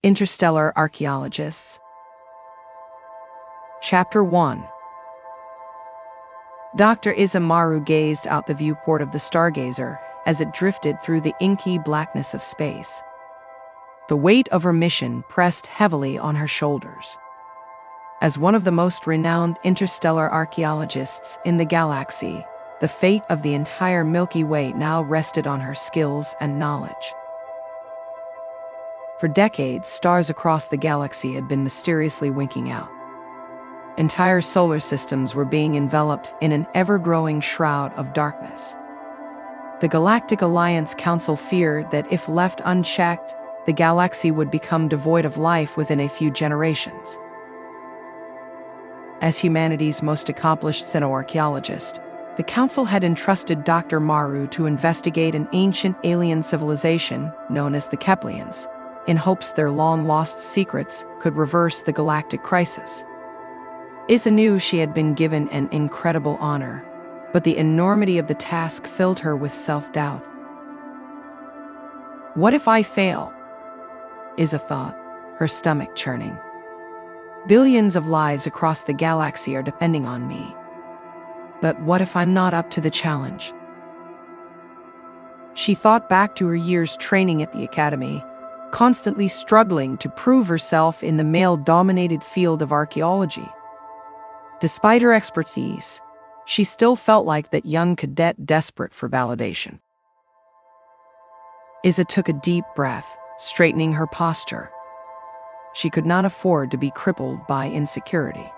Interstellar Archaeologists. Chapter 1. Dr. Maru gazed out the viewport of the Stargazer as it drifted through the inky blackness of space. The weight of her mission pressed heavily on her shoulders. As one of the most renowned interstellar archaeologists in the galaxy, the fate of the entire Milky Way now rested on her skills and knowledge. For decades, stars across the galaxy had been mysteriously winking out. Entire solar systems were being enveloped in an ever-growing shroud of darkness. The Galactic Alliance Council feared that if left unchecked, the galaxy would become devoid of life within a few generations. As humanity's most accomplished xenoarchaeologist, the Council had entrusted Dr. Maru to investigate an ancient alien civilization known as the Keplians, in hopes their long-lost secrets could reverse the galactic crisis. Isa knew she had been given an incredible honor, but the enormity of the task filled her with self-doubt. What if I fail? Isa thought, her stomach churning. Billions of lives across the galaxy are depending on me. But what if I'm not up to the challenge? She thought back to her years training at the academy, constantly struggling to prove herself in the male-dominated field of archaeology. Despite her expertise, she still felt like that young cadet desperate for validation. Isa took a deep breath, straightening her posture. She could not afford to be crippled by insecurity.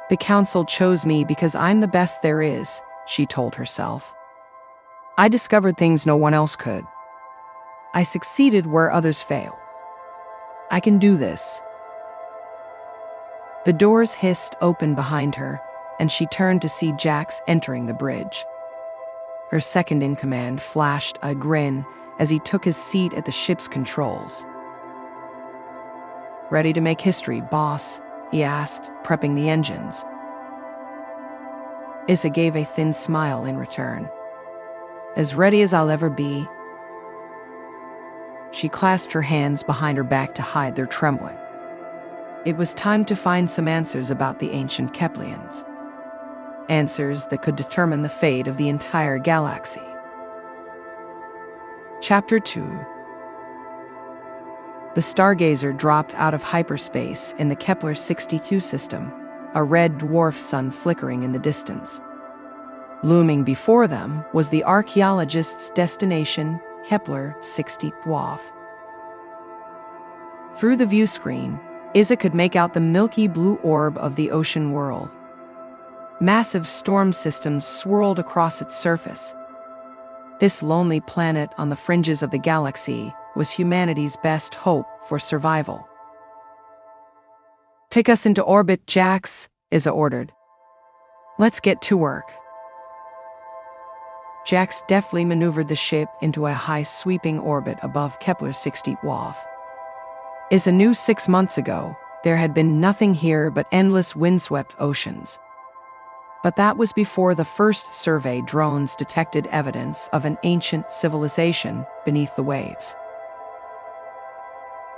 The Council chose me because I'm the best there is, she told herself. I discovered things no one else could. I succeeded where others fail. I can do this. The doors hissed open behind her, and she turned to see Jax entering the bridge. Her second-in-command flashed a grin as he took his seat at the ship's controls. Ready to make history, boss? He asked, prepping the engines. Isa gave a thin smile in return. As ready as I'll ever be. She clasped her hands behind her back to hide their trembling. It was time to find some answers about the ancient Keplians. Answers that could determine the fate of the entire galaxy. Chapter 2. The Stargazer dropped out of hyperspace in the Kepler-62 system, a red dwarf sun flickering in the distance. Looming before them was the archaeologist's destination, Kepler-60 dwarf. Through the view screen, Isa could make out the milky blue orb of the ocean world. Massive storm systems swirled across its surface. This lonely planet on the fringes of the galaxy was humanity's best hope for survival. Take us into orbit, Jax, Isa ordered. Let's get to work. Jax deftly maneuvered the ship into a high sweeping orbit above Kepler-60 dwarf. Isa knew 6 months ago there had been nothing here but endless windswept oceans. But that was before the first survey drones detected evidence of an ancient civilization beneath the waves.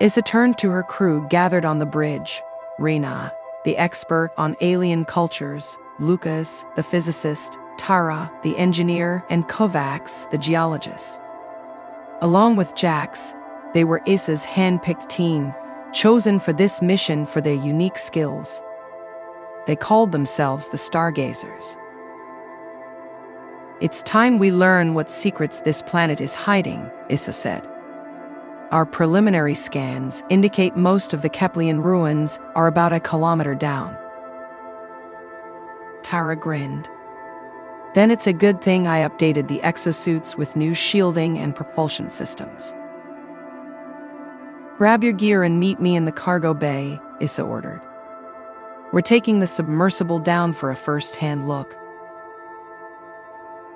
Isa turned to her crew gathered on the bridge. Rena, the expert on alien cultures, Lucas, the physicist, Tara, the engineer, and Kovacs, the geologist. Along with Jax, they were Isa's hand-picked team, chosen for this mission for their unique skills. They called themselves the Stargazers. It's time we learn what secrets this planet is hiding, Isa said. Our preliminary scans indicate most of the Keplian ruins are about 1 kilometer down. Tara grinned. Then it's a good thing I updated the exosuits with new shielding and propulsion systems. Grab your gear and meet me in the cargo bay, Isa ordered. We're taking the submersible down for a first-hand look.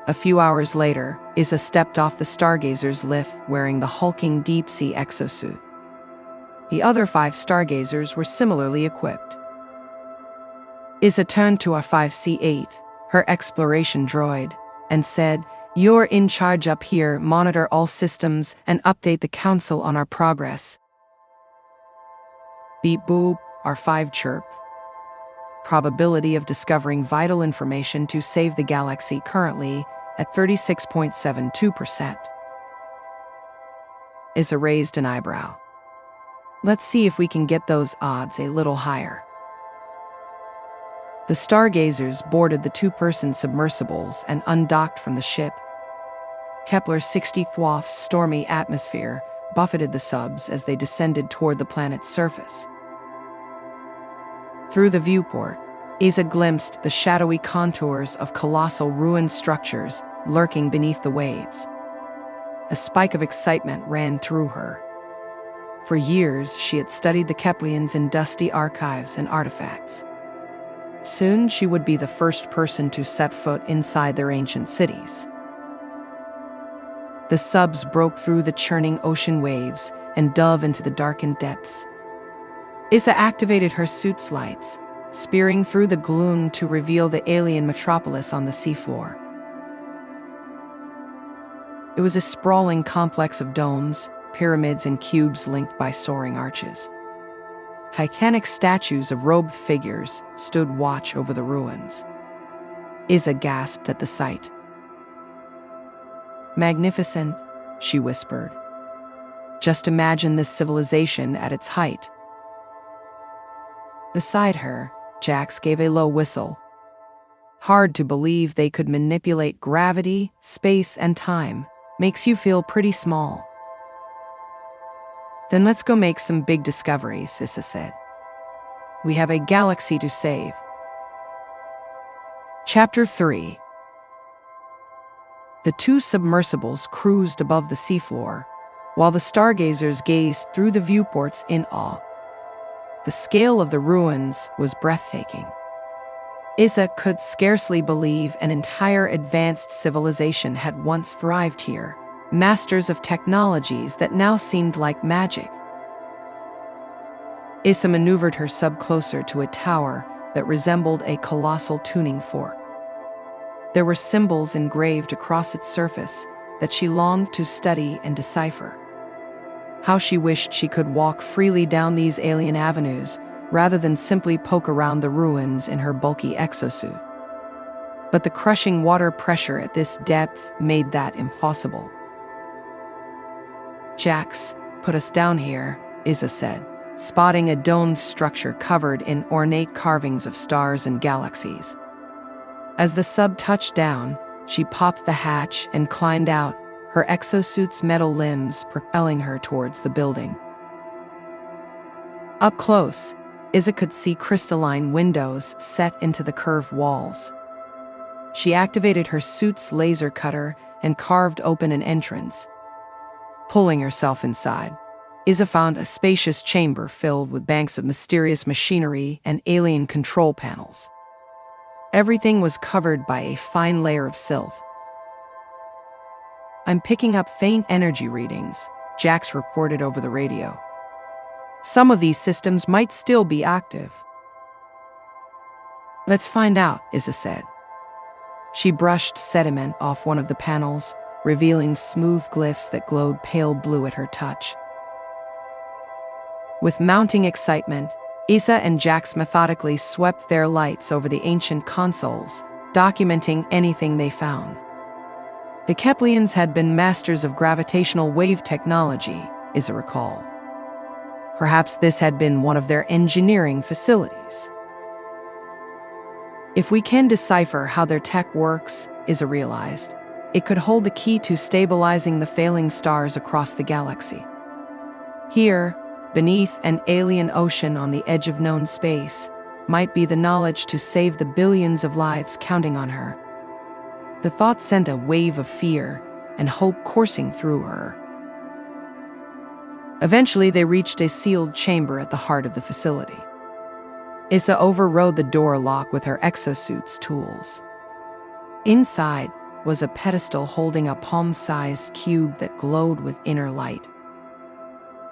A few hours later, Isa stepped off the Stargazer's lift wearing the hulking deep-sea exosuit. The other 5 Stargazers were similarly equipped. Isa turned to our 5C8, her exploration droid, and said, "You're in charge up here, monitor all systems and update the Council on our progress." Beep boop, R5 chirp. Probability of discovering vital information to save the galaxy currently at 36.72%. Issa raised an eyebrow. Let's see if we can get those odds a little higher. The Stargazers boarded the two-person submersibles and undocked from the ship. Kepler 60th's stormy atmosphere buffeted the subs as they descended toward the planet's surface. Through the viewport, Issa glimpsed the shadowy contours of colossal ruined structures lurking beneath the waves. A spike of excitement ran through her. For years, she had studied the Keplians in dusty archives and artifacts. Soon, she would be the first person to set foot inside their ancient cities. The subs broke through the churning ocean waves and dove into the darkened depths. Issa activated her suit's lights, spearing through the gloom to reveal the alien metropolis on the seafloor. It was a sprawling complex of domes, pyramids, and cubes linked by soaring arches. Titanic statues of robed figures stood watch over the ruins. Issa gasped at the sight. "Magnificent," she whispered. "Just imagine this civilization at its height." Beside her, Jax gave a low whistle. Hard to believe they could manipulate gravity, space, and time. Makes you feel pretty small. "Then let's go make some big discoveries," Issa said. "We have a galaxy to save." Chapter 3. The two submersibles cruised above the seafloor, while the Stargazers gazed through the viewports in awe. The scale of the ruins was breathtaking. Issa could scarcely believe an entire advanced civilization had once thrived here, masters of technologies that now seemed like magic. Issa maneuvered her sub closer to a tower that resembled a colossal tuning fork. There were symbols engraved across its surface that she longed to study and decipher. How she wished she could walk freely down these alien avenues rather than simply poke around the ruins in her bulky exosuit. But the crushing water pressure at this depth made that impossible. "Jax, put us down here," Issa said, spotting a domed structure covered in ornate carvings of stars and galaxies. As the sub touched down, she popped the hatch and climbed out, her exosuit's metal limbs propelling her towards the building. Up close, Issa could see crystalline windows set into the curved walls. She activated her suit's laser cutter and carved open an entrance. Pulling herself inside, Issa found a spacious chamber filled with banks of mysterious machinery and alien control panels. Everything was covered by a fine layer of silk. "I'm picking up faint energy readings," Jax reported over the radio. "Some of these systems might still be active." "Let's find out," Issa said. She brushed sediment off one of the panels, revealing smooth glyphs that glowed pale blue at her touch. With mounting excitement, Issa and Jax methodically swept their lights over the ancient consoles, documenting anything they found. The Keplians had been masters of gravitational wave technology, Issa recalled. Perhaps this had been one of their engineering facilities. If we can decipher how their tech works, Issa realized, it could hold the key to stabilizing the failing stars across the galaxy. Here, beneath an alien ocean on the edge of known space, might be the knowledge to save the billions of lives counting on her. The thought sent a wave of fear and hope coursing through her. Eventually, they reached a sealed chamber at the heart of the facility. Issa overrode the door lock with her exosuit's tools. Inside was a pedestal holding a palm-sized cube that glowed with inner light.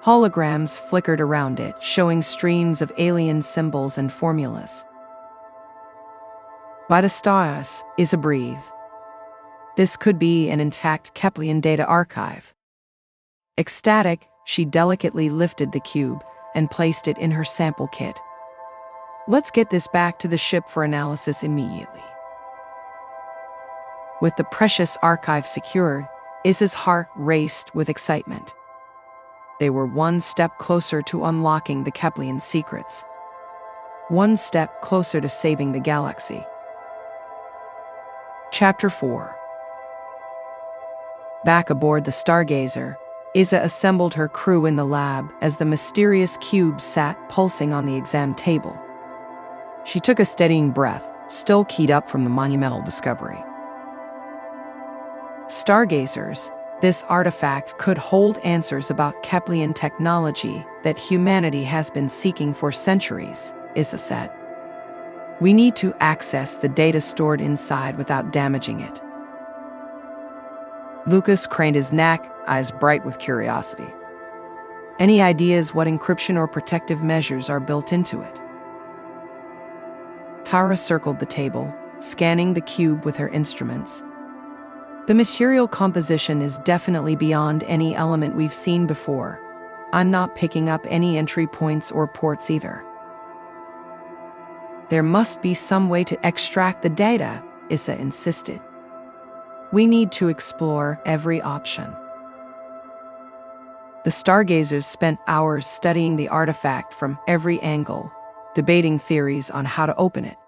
Holograms flickered around it, showing streams of alien symbols and formulas. By the stars, Issa breathed. This could be an intact Keplian data archive. Ecstatic, she delicately lifted the cube and placed it in her sample kit. Let's get this back to the ship for analysis immediately. With the precious archive secured, Isa's heart raced with excitement. They were one step closer to unlocking the Keplian secrets. One step closer to saving the galaxy. Chapter 4. Back aboard the Stargazer, Isa assembled her crew in the lab as the mysterious cube sat pulsing on the exam table. She took a steadying breath, still keyed up from the monumental discovery. Stargazers, this artifact could hold answers about Keplian technology that humanity has been seeking for centuries, Isa said. We need to access the data stored inside without damaging it. Lucas craned his neck, eyes bright with curiosity. Any ideas what encryption or protective measures are built into it? Tara circled the table, scanning the cube with her instruments. The material composition is definitely beyond any element we've seen before. I'm not picking up any entry points or ports either. There must be some way to extract the data, Isa insisted. We need to explore every option. The Stargazers spent hours studying the artifact from every angle, debating theories on how to open it.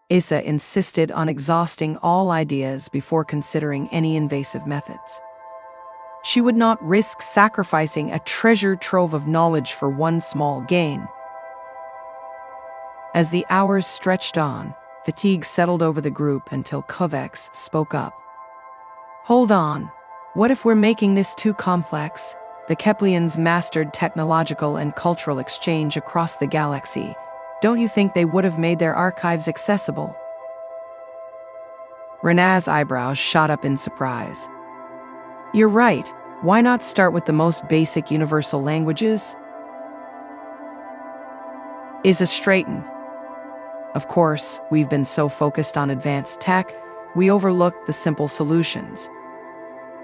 Isa insisted on exhausting all ideas before considering any invasive methods. She would not risk sacrificing a treasure trove of knowledge for one small gain. As the hours stretched on, fatigue settled over the group until Kovacs spoke up. Hold on. What if we're making this too complex? The Keplians mastered technological and cultural exchange across the galaxy. Don't you think they would have made their archives accessible? Rena's eyebrows shot up in surprise. You're right. Why not start with the most basic universal languages? Isa straightened. Of course, we've been so focused on advanced tech, we overlooked the simple solutions.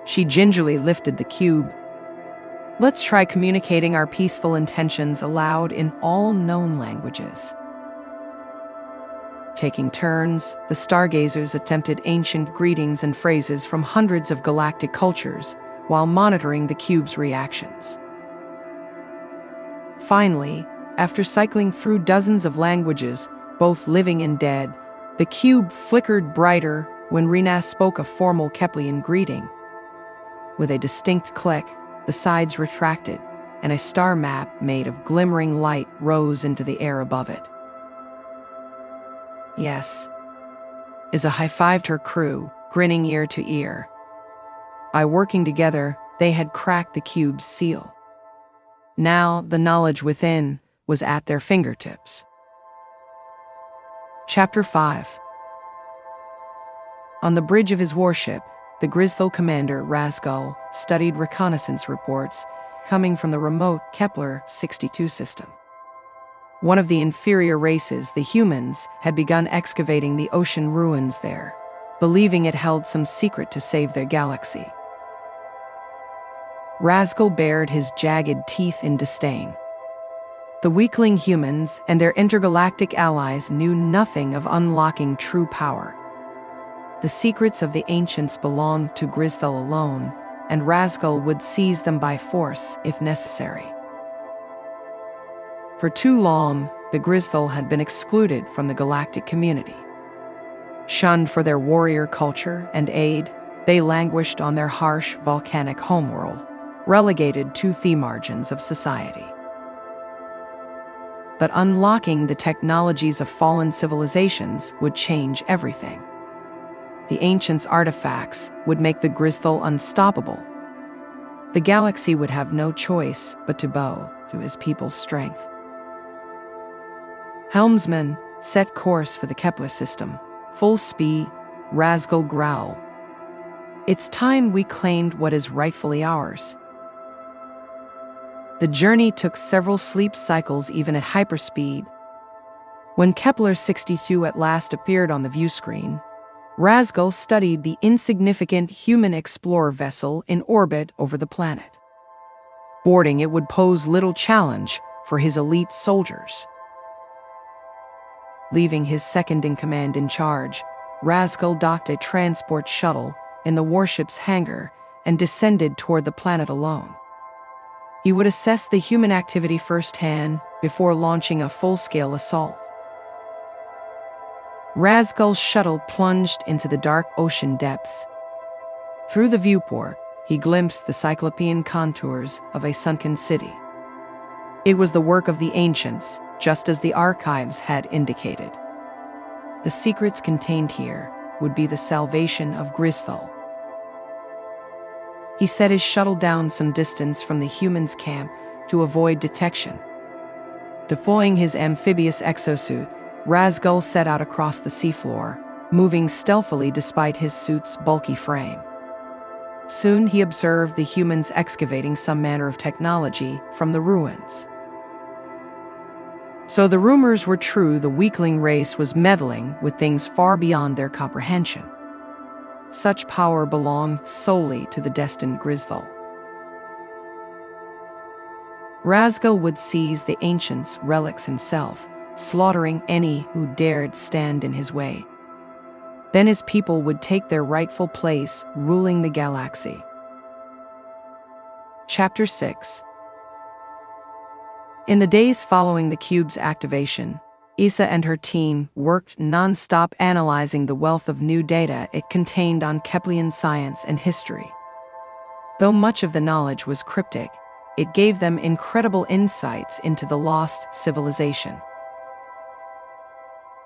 She gingerly lifted the cube. Let's try communicating our peaceful intentions aloud in all known languages. Taking turns, the Stargazers attempted ancient greetings and phrases from hundreds of galactic cultures while monitoring the cube's reactions. Finally, after cycling through dozens of languages, both living and dead, the cube flickered brighter when Rena spoke a formal Keplian greeting. With a distinct click, the sides retracted, and a star map made of glimmering light rose into the air above it. Yes. Isa high-fived her crew, grinning ear to ear. By working together, they had cracked the cube's seal. Now, the knowledge within was at their fingertips. Chapter 5. On the bridge of his warship, the Gristhal commander, Razgul, studied reconnaissance reports coming from the remote Kepler-62 system. One of the inferior races, the humans, had begun excavating the ocean ruins there, believing it held some secret to save their galaxy. Razgul bared his jagged teeth in disdain. The weakling humans and their intergalactic allies knew nothing of unlocking true power. The secrets of the ancients belonged to Gristhal alone, and Razgul would seize them by force if necessary. For too long, the Gristhal had been excluded from the galactic community. Shunned for their warrior culture and aid, they languished on their harsh volcanic homeworld, relegated to the margins of society. But unlocking the technologies of fallen civilizations would change everything. The ancients' artifacts would make the Gristhal unstoppable. The galaxy would have no choice but to bow to his people's strength. Helmsman, set course for the Kepler system. Full speed, Razgul growled. It's time we claimed what is rightfully ours. The journey took several sleep cycles even at hyperspeed. When Kepler-62 at last appeared on the view screen, Razgul studied the insignificant human explorer vessel in orbit over the planet. Boarding it would pose little challenge, for his elite soldiers. Leaving his second-in-command in charge, Razgal docked a transport shuttle in the warship's hangar and descended toward the planet alone. He would assess the human activity firsthand before launching a full-scale assault. Razgal's shuttle plunged into the dark ocean depths. Through the viewport, he glimpsed the cyclopean contours of a sunken city. It was the work of the ancients, just as the archives had indicated. The secrets contained here would be the salvation of Gristhal. He set his shuttle down some distance from the humans' camp to avoid detection. Deploying his amphibious exosuit, Razgal set out across the seafloor, moving stealthily despite his suit's bulky frame. Soon he observed the humans excavating some manner of technology from the ruins. So the rumors were true, the weakling race was meddling with things far beyond their comprehension. Such power belonged solely to the destined Gristhal. Razgal would seize the ancients' relics himself, slaughtering any who dared stand in his way. Then his people would take their rightful place, ruling the galaxy. Chapter 6. In the days following the cube's activation, Issa and her team worked non-stop analyzing the wealth of new data it contained on Keplean science and history. Though much of the knowledge was cryptic, it gave them incredible insights into the lost civilization.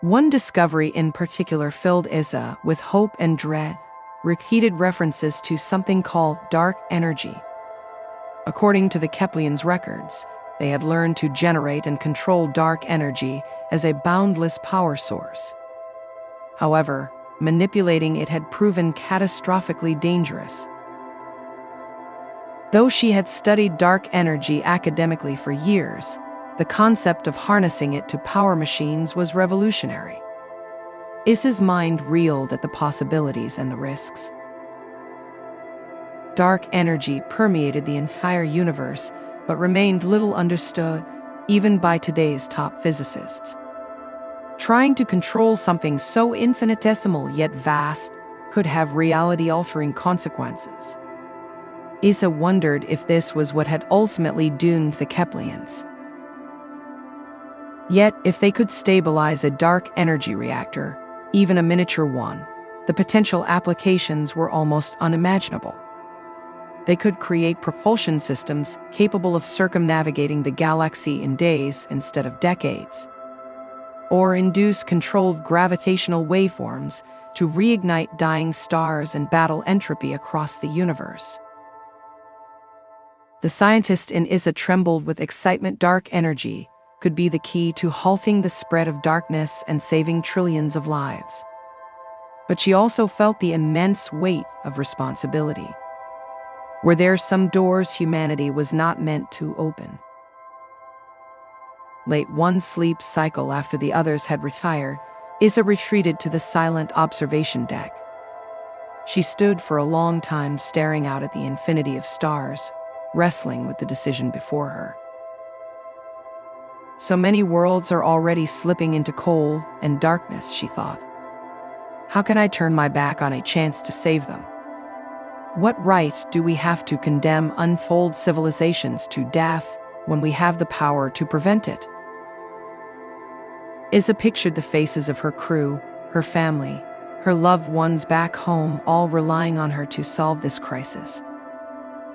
One discovery in particular filled Issa with hope and dread: repeated references to something called dark energy. According to the Kepleans' records, they had learned to generate and control dark energy as a boundless power source. However, manipulating it had proven catastrophically dangerous. Though she had studied dark energy academically for years, the concept of harnessing it to power machines was revolutionary. Issa's mind reeled at the possibilities and the risks. Dark energy permeated the entire universe, but remained little understood, even by today's top physicists. Trying to control something so infinitesimal yet vast could have reality-altering consequences. Issa wondered if this was what had ultimately doomed the Kepleans. Yet, if they could stabilize a dark energy reactor, even a miniature one, the potential applications were almost unimaginable. They could create propulsion systems capable of circumnavigating the galaxy in days instead of decades, or induce controlled gravitational waveforms to reignite dying stars and battle entropy across the universe. The scientist in Issa trembled with excitement. Dark energy could be the key to halting the spread of darkness and saving trillions of lives. But she also felt the immense weight of responsibility. Were there some doors humanity was not meant to open? Late one sleep cycle after the others had retired, Issa retreated to the silent observation deck. She stood for a long time staring out at the infinity of stars, wrestling with the decision before her. So many worlds are already slipping into cold and darkness, she thought. How can I turn my back on a chance to save them? What right do we have to condemn untold civilizations to death when we have the power to prevent it? Issa pictured the faces of her crew, her family, her loved ones back home, all relying on her to solve this crisis.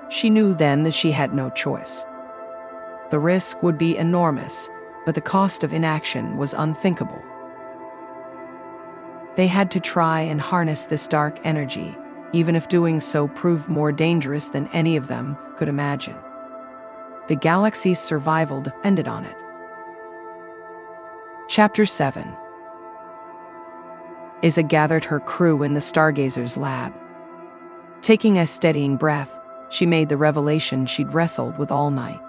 She knew then that she had no choice. The risk would be enormous, but the cost of inaction was unthinkable. They had to try and harness this dark energy, even if doing so proved more dangerous than any of them could imagine. The galaxy's survival depended on it. Chapter 7. Issa gathered her crew in the Stargazers' lab. Taking a steadying breath, she made the revelation she'd wrestled with all night.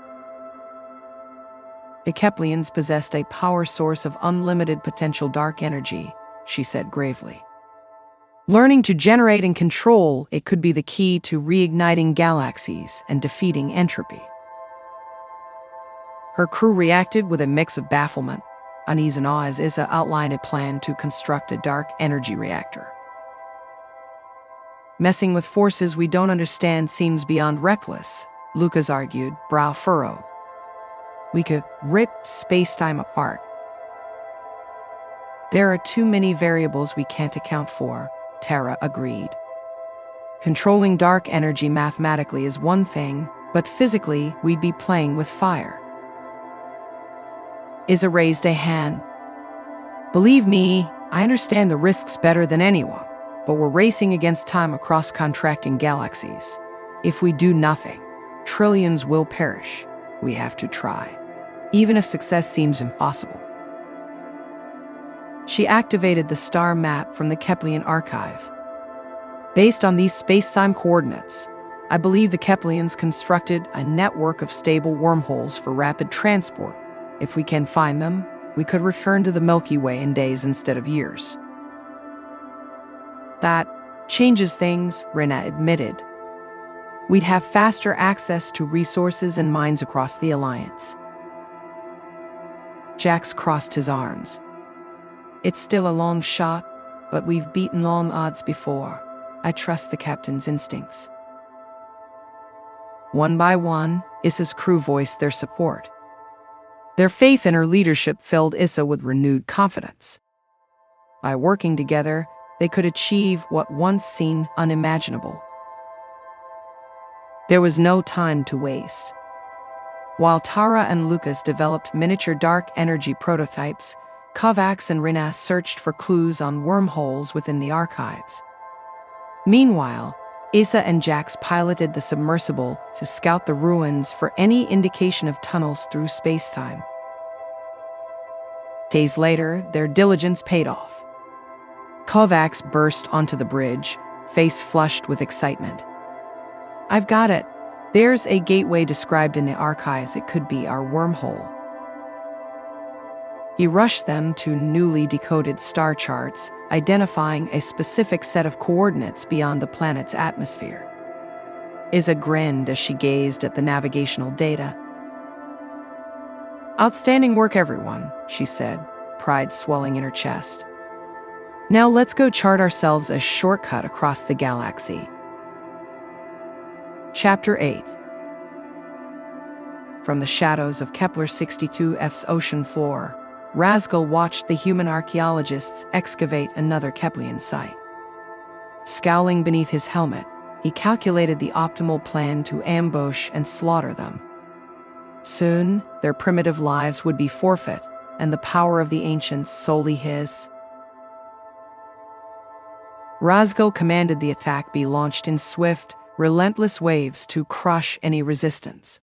The Kepleans possessed a power source of unlimited potential dark energy, she said gravely. Learning to generate and control it could be the key to reigniting galaxies and defeating entropy. Her crew reacted with a mix of bafflement, unease and awe as Issa outlined a plan to construct a dark energy reactor. Messing with forces we don't understand seems beyond reckless, Lucas argued, brow furrowed. We could rip space-time apart. There are too many variables we can't account for, Tara agreed. Controlling dark energy mathematically is one thing, but physically we'd be playing with fire. Issa raised a hand. Believe me, I understand the risks better than anyone, but we're racing against time across contracting galaxies. If we do nothing, trillions will perish. We have to try, even if success seems impossible. She activated the star map from the Keplean archive. Based on these space-time coordinates, I believe the Kepleans constructed a network of stable wormholes for rapid transport. If we can find them, we could return to the Milky Way in days instead of years. That changes things, Rena admitted. We'd have faster access to resources and mines across the Alliance. Jax crossed his arms. It's still a long shot, but we've beaten long odds before. I trust the captain's instincts. One by one, Issa's crew voiced their support. Their faith in her leadership filled Issa with renewed confidence. By working together, they could achieve what once seemed unimaginable. There was no time to waste. While Tara and Lucas developed miniature dark energy prototypes, Kovacs and Rinas searched for clues on wormholes within the archives. Meanwhile, Issa and Jax piloted the submersible to scout the ruins for any indication of tunnels through space-time. Days later, their diligence paid off. Kovacs burst onto the bridge, face flushed with excitement. I've got it. There's a gateway described in the archives. It could be our wormhole. He rushed them to newly decoded star charts, identifying a specific set of coordinates beyond the planet's atmosphere. Issa grinned as she gazed at the navigational data. Outstanding work, everyone, she said, pride swelling in her chest. Now let's go chart ourselves a shortcut across the galaxy. Chapter 8. From the shadows of Kepler 62F's ocean floor, Razgal watched the human archaeologists excavate another Keplean site. Scowling beneath his helmet, he calculated the optimal plan to ambush and slaughter them. Soon, their primitive lives would be forfeit, and the power of the ancients solely his. Razgal commanded the attack be launched in swift, relentless waves to crush any resistance.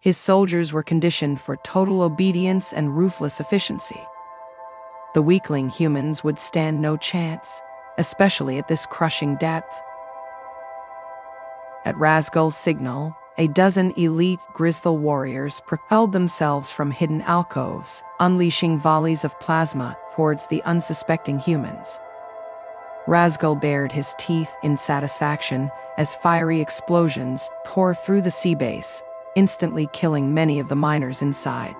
His soldiers were conditioned for total obedience and ruthless efficiency. The weakling humans would stand no chance, especially at this crushing depth. At Razgal's signal, a dozen elite Grizzle warriors propelled themselves from hidden alcoves, unleashing volleys of plasma towards the unsuspecting humans. Razgal bared his teeth in satisfaction as fiery explosions tore through the sea base, instantly killing many of the miners inside.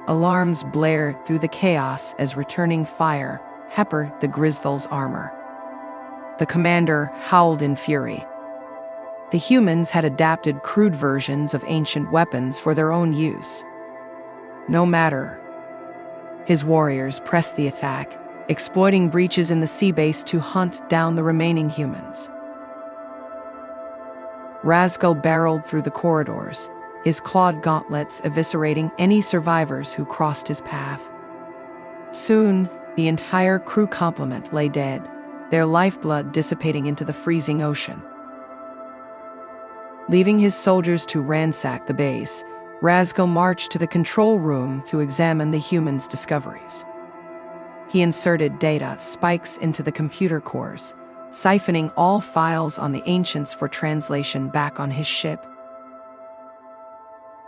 Alarms blared through the chaos as returning fire peppered the Grizzle's armor. The commander howled in fury. The humans had adapted crude versions of ancient weapons for their own use. No matter. His warriors pressed the attack, exploiting breaches in the sea base to hunt down the remaining humans. Razgal barreled through the corridors, his clawed gauntlets eviscerating any survivors who crossed his path. Soon, the entire crew complement lay dead, their lifeblood dissipating into the freezing ocean. Leaving his soldiers to ransack the base, Razgal marched to the control room to examine the humans' discoveries. He inserted data spikes into the computer cores, siphoning all files on the ancients for translation back on his ship.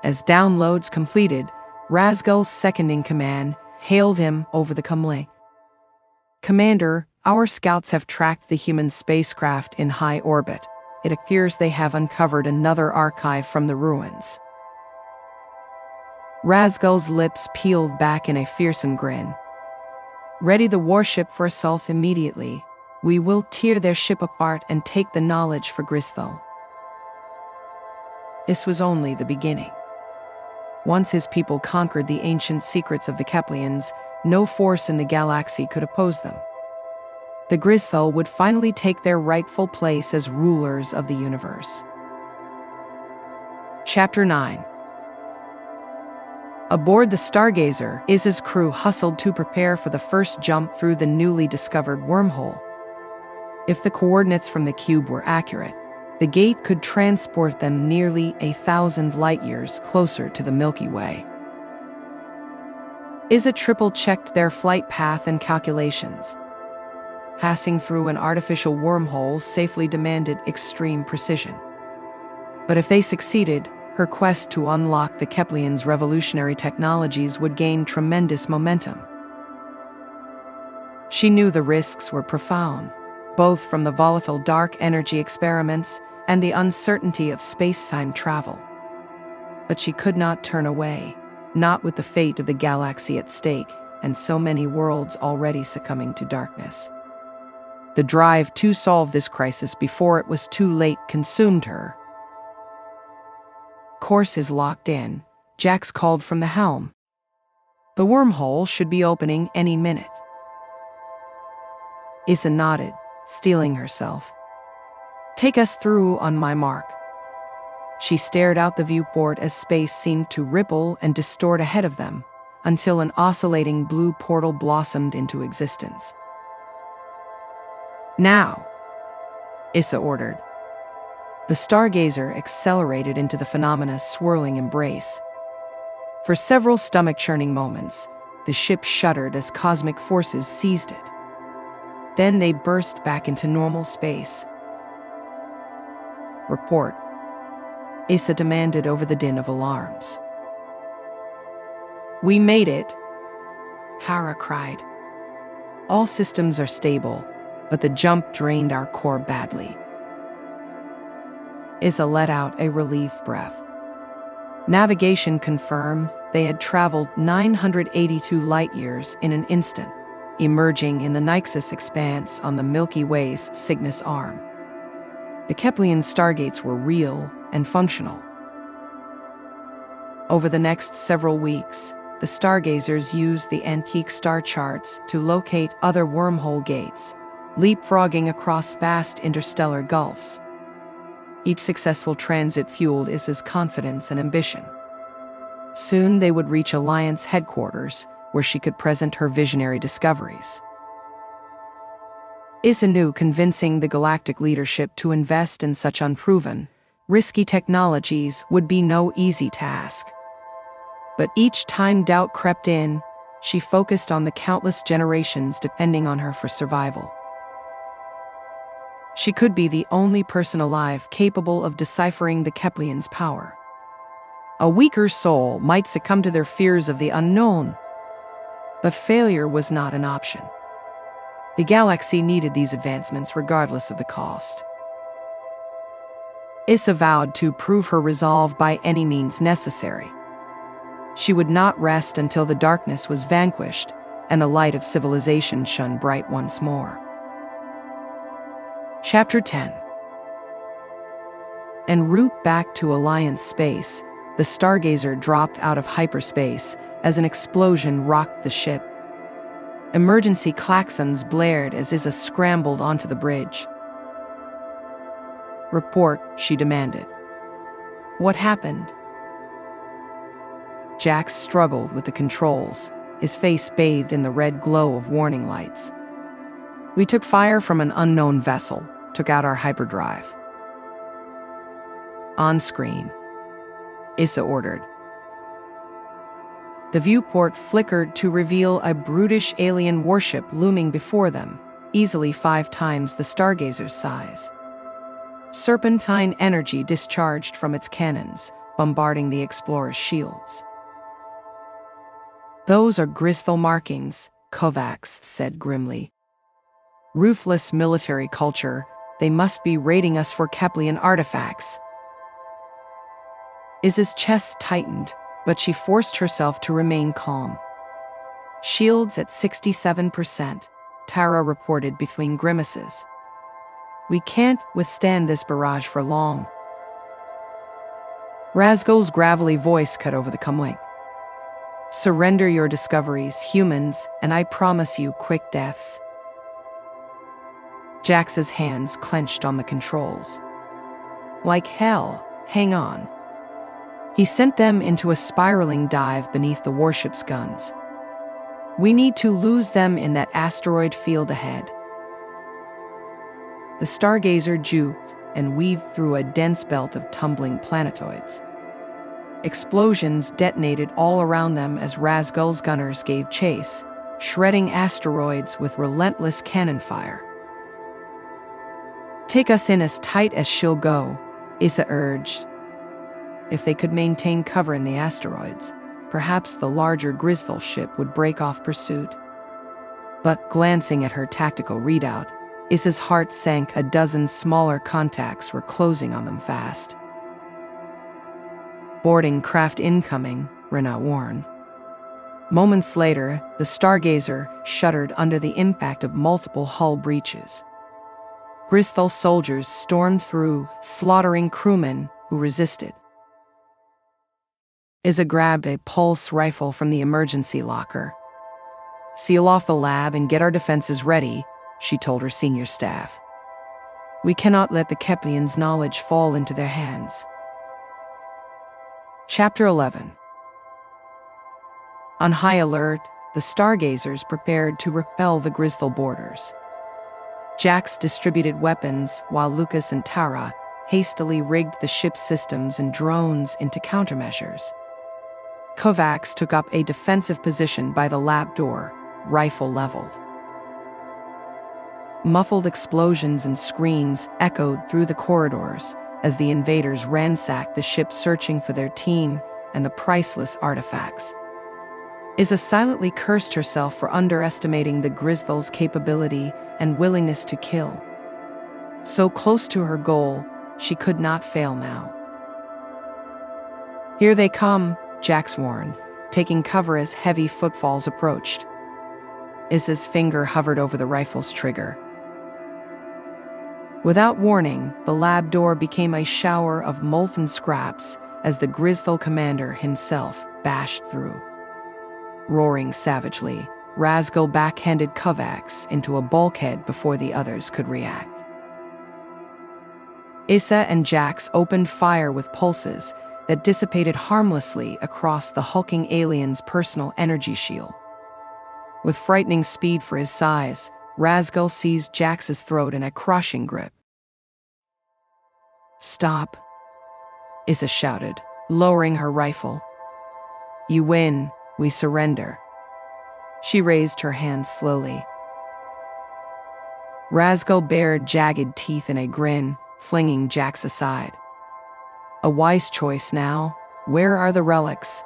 As downloads completed, Razgal's second-in-command hailed him over the comlink. Commander, our scouts have tracked the human spacecraft in high orbit. It appears they have uncovered another archive from the ruins. Razgul's lips peeled back in a fearsome grin. Ready the warship for assault immediately. We will tear their ship apart and take the knowledge for Gristhal. This was only the beginning. Once his people conquered the ancient secrets of the Keplians, no force in the galaxy could oppose them. The Gristhal would finally take their rightful place as rulers of the universe. Chapter 9. Aboard the Stargazer, Iz's crew hustled to prepare for the first jump through the newly discovered wormhole. If the coordinates from the cube were accurate, the gate could transport them nearly 1,000 light-years closer to the Milky Way. Iza triple-checked their flight path and calculations. Passing through an artificial wormhole safely demanded extreme precision. But if they succeeded, her quest to unlock the Keplians' revolutionary technologies would gain tremendous momentum. She knew the risks were profound, both from the volatile dark energy experiments and the uncertainty of space-time travel. But she could not turn away, not with the fate of the galaxy at stake and so many worlds already succumbing to darkness. The drive to solve this crisis before it was too late consumed her. Course is locked in, Jax called from the helm. The wormhole should be opening any minute. Iza nodded, steeling herself. Take us through on my mark. She stared out the viewport as space seemed to ripple and distort ahead of them, until an oscillating blue portal blossomed into existence. Now, Iza ordered. The Stargazer accelerated into the phenomena's swirling embrace. For several stomach-churning moments, the ship shuddered as cosmic forces seized it. Then they burst back into normal space. Report, Iza demanded over the din of alarms. We made it, Tara cried. All systems are stable, but the jump drained our core badly. Iza let out a relief breath. Navigation confirmed they had traveled 982 light-years in an instant, emerging in the Nixus expanse on the Milky Way's Cygnus arm. The Keplian stargates were real and functional. Over the next several weeks, the Stargazers used the antique star charts to locate other wormhole gates, leapfrogging across vast interstellar gulfs. Each successful transit fueled Iza's confidence and ambition. Soon they would reach Alliance headquarters, where she could present her visionary discoveries. Iza knew convincing the galactic leadership to invest in such unproven, risky technologies would be no easy task. But each time doubt crept in, she focused on the countless generations depending on her for survival. She could be the only person alive capable of deciphering the Keplians' power. A weaker soul might succumb to their fears of the unknown, but failure was not an option. The galaxy needed these advancements regardless of the cost. Iza vowed to prove her resolve by any means necessary. She would not rest until the darkness was vanquished and the light of civilization shone bright once more. Chapter 10. En route back to Alliance space, the Stargazer dropped out of hyperspace as an explosion rocked the ship. Emergency klaxons blared as Iza scrambled onto the bridge. Report, she demanded. What happened? Jax struggled with the controls, his face bathed in the red glow of warning lights. We took fire from an unknown vessel, took out our hyperdrive. On screen, Iza ordered. The viewport flickered to reveal a brutish alien warship looming before them, easily 5 times the Stargazer's size. Serpentine energy discharged from its cannons, bombarding the explorer's shields. Those are Gristhal markings, Kovacs said grimly. Ruthless military culture, they must be raiding us for Keplian artifacts. Iza's chest tightened, but she forced herself to remain calm. Shields at 67%, Tara reported between grimaces. We can't withstand this barrage for long. Razgul's gravelly voice cut over the comlink. Surrender your discoveries, humans, and I promise you quick deaths. Jax's hands clenched on the controls. Like hell, hang on. He sent them into a spiraling dive beneath the warship's guns. We need to lose them in that asteroid field ahead. The Stargazer juked and weaved through a dense belt of tumbling planetoids. Explosions detonated all around them as Razgul's gunners gave chase, shredding asteroids with relentless cannon fire. Take us in as tight as she'll go, Issa urged. If they could maintain cover in the asteroids, perhaps the larger Gristhal ship would break off pursuit. But glancing at her tactical readout, Issa's heart sank. A dozen smaller contacts were closing on them fast. Boarding craft incoming, Rena warned. Moments later, the Stargazer shuddered under the impact of multiple hull breaches. Gristhal soldiers stormed through, slaughtering crewmen who resisted. Issa grabbed a pulse rifle from the emergency locker. Seal off the lab and get our defenses ready, she told her senior staff. We cannot let the Keplians' knowledge fall into their hands. Chapter 11. On high alert, the Stargazers prepared to repel the Gristhal boarders. Jax distributed weapons while Lucas and Tara hastily rigged the ship's systems and drones into countermeasures. Kovacs took up a defensive position by the lab door, rifle leveled. Muffled explosions and screams echoed through the corridors as the invaders ransacked the ship searching for their team and the priceless artifacts. Issa silently cursed herself for underestimating the Gristhals' capability and willingness to kill. So close to her goal, she could not fail now. Here they come, Jax warned, taking cover as heavy footfalls approached. Issa's finger hovered over the rifle's trigger. Without warning, the lab door became a shower of molten scraps as the Gristhal commander himself bashed through. Roaring savagely, Razgul backhanded Kovacs into a bulkhead before the others could react. Issa and Jax opened fire with pulses that dissipated harmlessly across the hulking alien's personal energy shield. With frightening speed for his size, Razgul seized Jax's throat in a crushing grip. Stop, Issa shouted, lowering her rifle. You win, we surrender. She raised her hand slowly. Razgul bared jagged teeth in a grin, flinging Jax aside. A wise choice now. Where are the relics?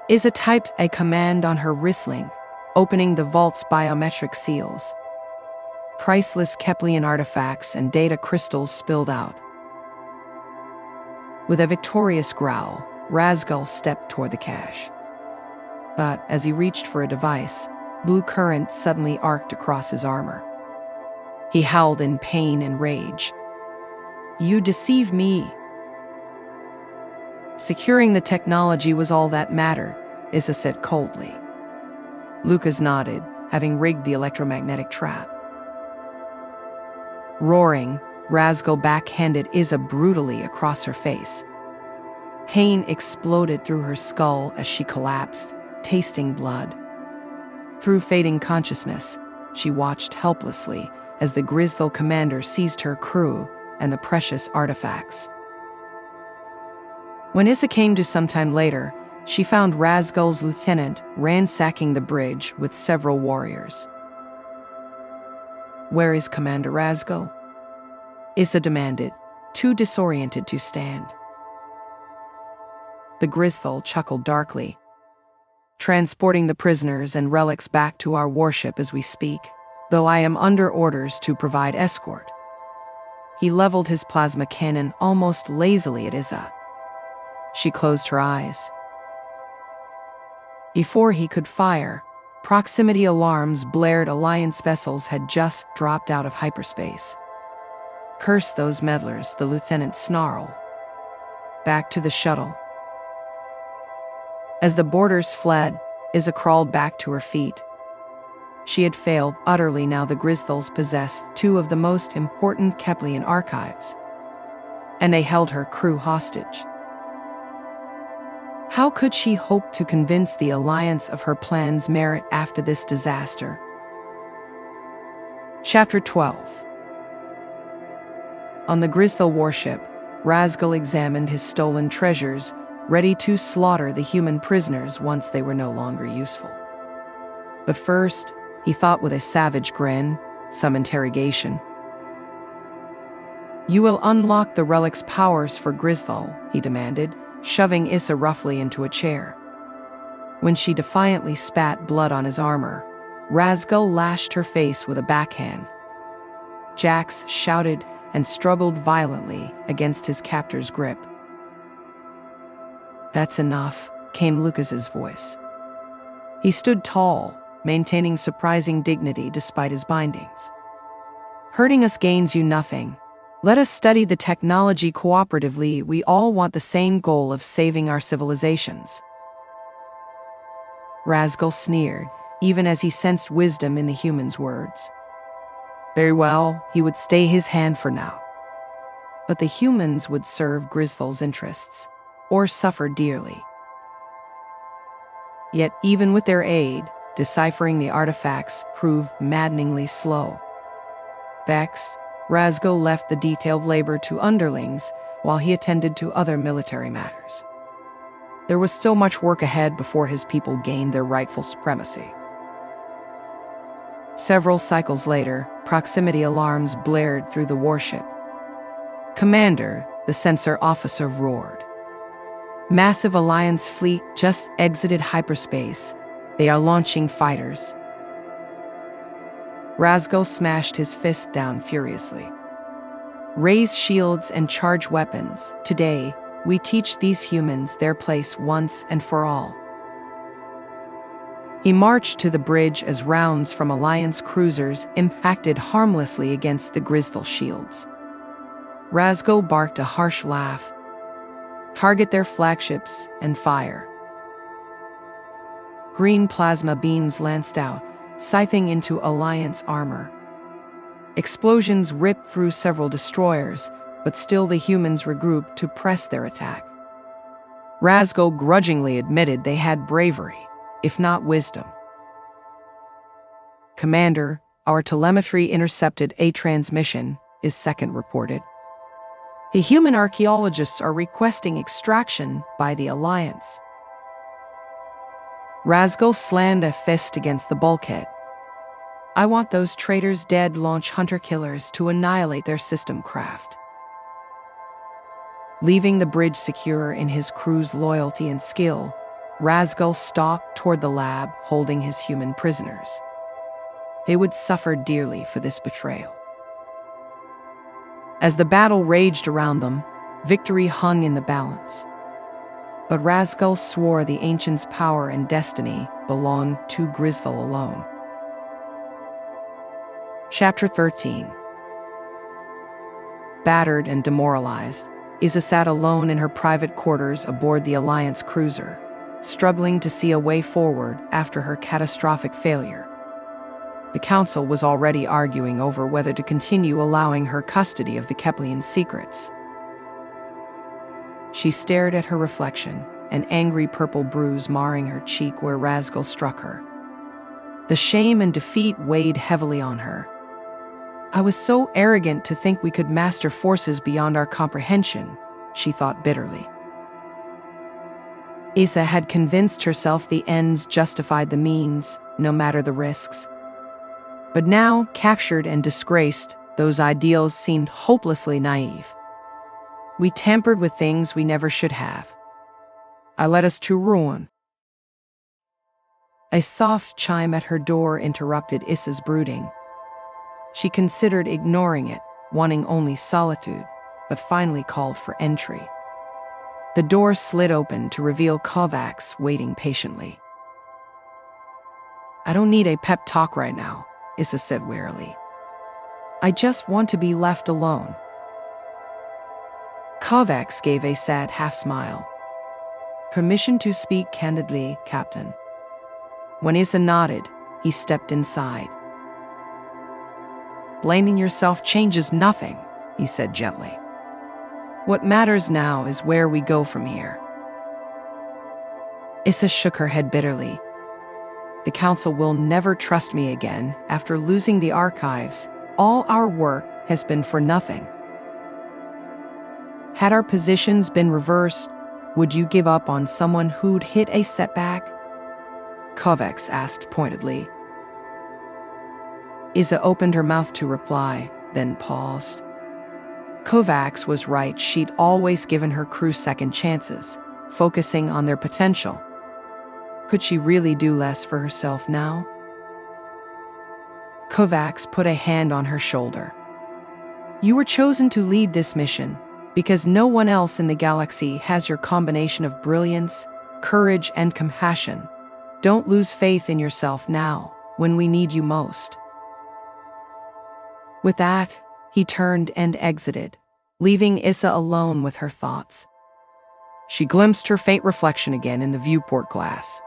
Issa typed a command on her wristlink, opening the vault's biometric seals. Priceless Keplian artifacts and data crystals spilled out. With a victorious growl, Razgul stepped toward the cache. But as he reached for a device, blue current suddenly arced across his armor. He howled in pain and rage. You deceive me. Securing the technology was all that mattered, Issa said coldly. Lucas nodded, having rigged the electromagnetic trap. Roaring, Razgul backhanded Issa brutally across her face. Pain exploded through her skull as she collapsed, tasting blood. Through fading consciousness, she watched helplessly as the Gristhal commander seized her crew and the precious artifacts. When Issa came to sometime later, she found Razgul's lieutenant ransacking the bridge with several warriors. Where is Commander Razgul? Issa demanded, too disoriented to stand. The Gristhal chuckled darkly. Transporting the prisoners and relics back to our warship as we speak, though I am under orders to provide escort. He leveled his plasma cannon almost lazily at Issa. She closed her eyes. Before he could fire, proximity alarms blared. Alliance vessels had just dropped out of hyperspace. "Curse those meddlers," the lieutenant snarled. "Back to the shuttle." As the boarders fled, Isa crawled back to her feet. She had failed utterly. Now the Gristhals possessed two of the most important Keplean archives, and they held her crew hostage. How could she hope to convince the Alliance of her plan's merit after this disaster? Chapter 12. On the Gristhal warship, Razgal examined his stolen treasures, ready to slaughter the human prisoners once they were no longer useful. But first, he thought with a savage grin, some interrogation. "You will unlock the relic's powers for Gristhal," he demanded, shoving Issa roughly into a chair. When she defiantly spat blood on his armor, Razgal lashed her face with a backhand. Jax shouted and struggled violently against his captor's grip. "That's enough," came Lucas's voice. He stood tall, maintaining surprising dignity despite his bindings. "Hurting us gains you nothing. Let us study the technology cooperatively. We all want the same goal of saving our civilizations." Razgal sneered, even as he sensed wisdom in the human's words. Very well, he would stay his hand for now. But the humans would serve Grisval's interests, or suffer dearly. Yet even with their aid, deciphering the artifacts proved maddeningly slow. Vexed, Razgal left the detailed labor to underlings while he attended to other military matters. There was still much work ahead before his people gained their rightful supremacy. Several cycles later, proximity alarms blared through the warship. "Commander," the sensor officer roared. "Massive Alliance fleet just exited hyperspace. They are launching fighters." Razgal smashed his fist down furiously. "Raise shields and charge weapons. Today, we teach these humans their place once and for all." He marched to the bridge as rounds from Alliance cruisers impacted harmlessly against the Gristhal shields. Razgal barked a harsh laugh. "Target their flagships and fire." Green plasma beams lanced out, scything into Alliance armor. Explosions ripped through several destroyers, but still the humans regrouped to press their attack. Razgal grudgingly admitted they had bravery, if not wisdom. "Commander, our telemetry intercepted a transmission," his second reported. "The human archaeologists are requesting extraction by the Alliance." Razgal slammed a fist against the bulkhead. "I want those traitors dead. Launch hunter-killers to annihilate their system craft." Leaving the bridge secure in his crew's loyalty and skill, Razgal stalked toward the lab, holding his human prisoners. They would suffer dearly for this betrayal. As the battle raged around them, victory hung in the balance. But Razgal swore the Ancients' power and destiny belonged to Grisval alone. Chapter 13. Battered and demoralized, Isa sat alone in her private quarters aboard the Alliance cruiser, struggling to see a way forward after her catastrophic failure. The Council was already arguing over whether to continue allowing her custody of the Keplean secrets. She stared at her reflection, an angry purple bruise marring her cheek where Razgal struck her. The shame and defeat weighed heavily on her. "I was so arrogant to think we could master forces beyond our comprehension," she thought bitterly. Isa had convinced herself the ends justified the means, no matter the risks. But now, captured and disgraced, those ideals seemed hopelessly naive. "We tampered with things we never should have. I led us to ruin." A soft chime at her door interrupted Issa's brooding. She considered ignoring it, wanting only solitude, but finally called for entry. The door slid open to reveal Kovacs waiting patiently. "I don't need a pep talk right now," Issa said wearily. "I just want to be left alone." Kovacs gave a sad half-smile. "Permission to speak candidly, Captain." When Issa nodded, he stepped inside. "Blaming yourself changes nothing," he said gently. "What matters now is where we go from here." Issa shook her head bitterly. "The Council will never trust me again after losing the archives. All our work has been for nothing." "Had our positions been reversed, would you give up on someone who'd hit a setback?" Kovacs asked pointedly. Issa opened her mouth to reply, then paused. Kovacs was right. She'd always given her crew second chances, focusing on their potential. Could she really do less for herself now? Kovacs put a hand on her shoulder. "You were chosen to lead this mission because no one else in the galaxy has your combination of brilliance, courage, and compassion. Don't lose faith in yourself now, when we need you most." With that, he turned and exited, leaving Issa alone with her thoughts. She glimpsed her faint reflection again in the viewport glass.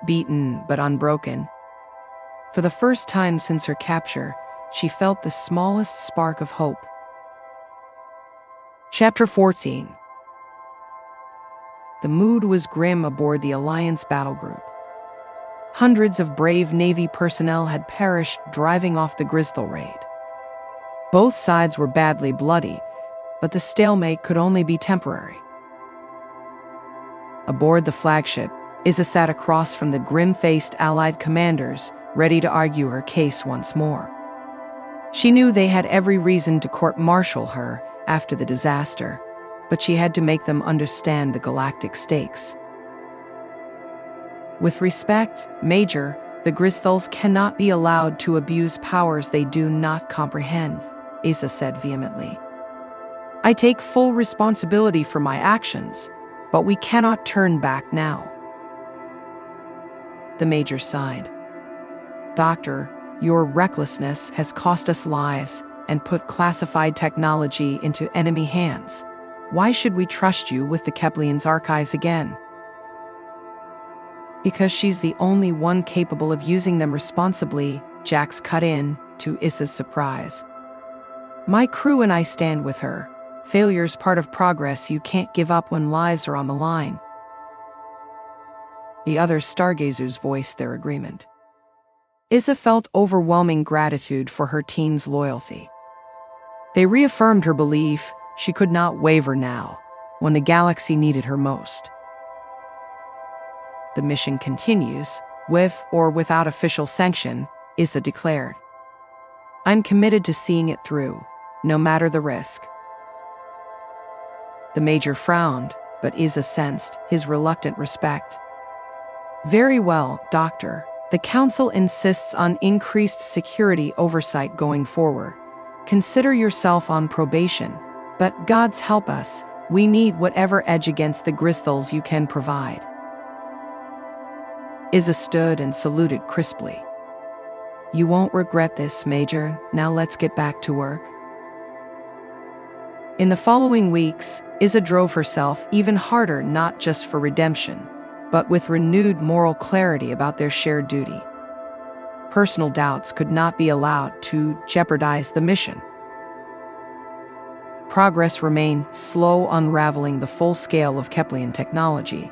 Beaten but unbroken. For the first time since her capture, she felt the smallest spark of hope. Chapter 14. The mood was grim aboard the Alliance battle group. Hundreds of brave Navy personnel had perished driving off the Grizzle raid. Both sides were badly bloody, but the stalemate could only be temporary. Aboard the flagship, Issa sat across from the grim-faced Allied commanders, ready to argue her case once more. She knew they had every reason to court-martial her after the disaster, but she had to make them understand the galactic stakes. "With respect, Major, the Grizzles cannot be allowed to abuse powers they do not comprehend," Issa said vehemently. "I take full responsibility for my actions, but we cannot turn back now." The Major sighed. "Doctor, your recklessness has cost us lives and put classified technology into enemy hands. Why should we trust you with the Keplian's archives again?" "Because she's the only one capable of using them responsibly," Jax cut in, to Issa's surprise. "My crew and I stand with her. Failure's part of progress. You can't give up when lives are on the line." The other Stargazers voiced their agreement. Issa felt overwhelming gratitude for her team's loyalty. They reaffirmed her belief she could not waver now, when the galaxy needed her most. "The mission continues, with or without official sanction," Issa declared. "I'm committed to seeing it through, no matter the risk." The Major frowned, but Issa sensed his reluctant respect. "Very well, Doctor. The Council insists on increased security oversight going forward. Consider yourself on probation, but God's help us, we need whatever edge against the Grizzles you can provide." Issa stood and saluted crisply. "You won't regret this, Major. Now let's get back to work." In the following weeks, Issa drove herself even harder, not just for redemption, but with renewed moral clarity about their shared duty. Personal doubts could not be allowed to jeopardize the mission. Progress remained slow, unraveling the full scale of Keplian technology,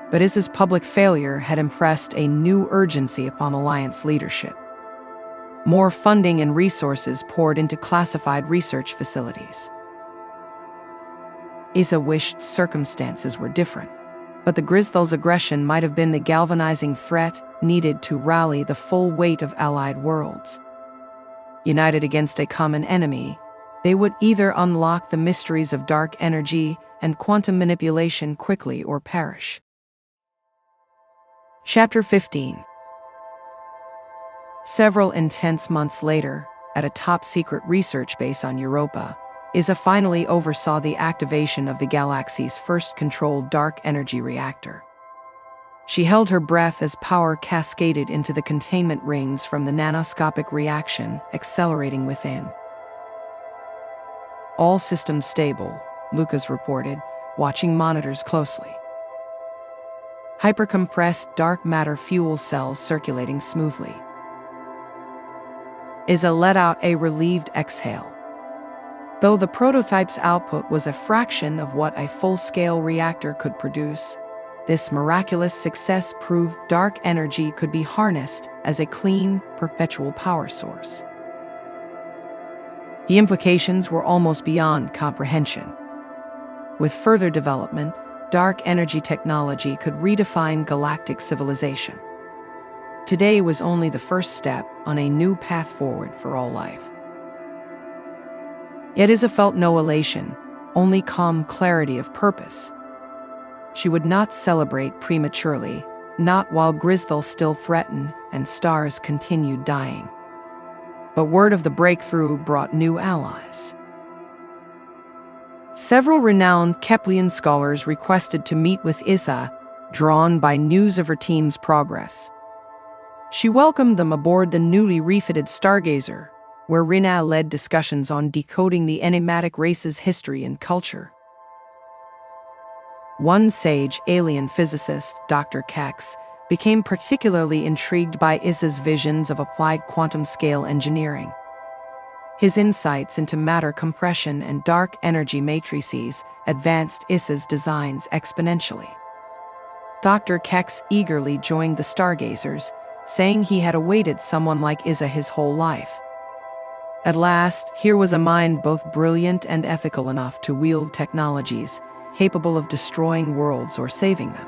but Issa's public failure had impressed a new urgency upon Alliance leadership. More funding and resources poured into classified research facilities. Issa wished circumstances were different, but the Grizzles' aggression might have been the galvanizing threat needed to rally the full weight of Allied worlds. United against a common enemy, they would either unlock the mysteries of dark energy and quantum manipulation quickly or perish. Chapter 15. Several intense months later, at a top-secret research base on Europa, Issa finally oversaw the activation of the galaxy's first controlled dark energy reactor. She held her breath as power cascaded into the containment rings from the nanoscopic reaction, accelerating within. "All systems stable," Lucas reported, watching monitors closely. Hypercompressed dark matter fuel cells circulating smoothly. Issa let out a relieved exhale. Though the prototype's output was a fraction of what a full-scale reactor could produce, this miraculous success proved dark energy could be harnessed as a clean, perpetual power source. The implications were almost beyond comprehension. With further development, dark energy technology could redefine galactic civilization. Today was only the first step on a new path forward for all life. Yet Issa felt no elation, only calm clarity of purpose. She would not celebrate prematurely, not while Gristhal still threatened and stars continued dying. But word of the breakthrough brought new allies. Several renowned Keplian scholars requested to meet with Issa, drawn by news of her team's progress. She welcomed them aboard the newly refitted Stargazer, where Rina led discussions on decoding the enigmatic race's history and culture. One sage alien physicist, Dr. Kex, became particularly intrigued by Issa's visions of applied quantum-scale engineering. His insights into matter compression and dark energy matrices advanced Issa's designs exponentially. Dr. Kex eagerly joined the Stargazers, saying he had awaited someone like Issa his whole life. At last, here was a mind both brilliant and ethical enough to wield technologies capable of destroying worlds or saving them.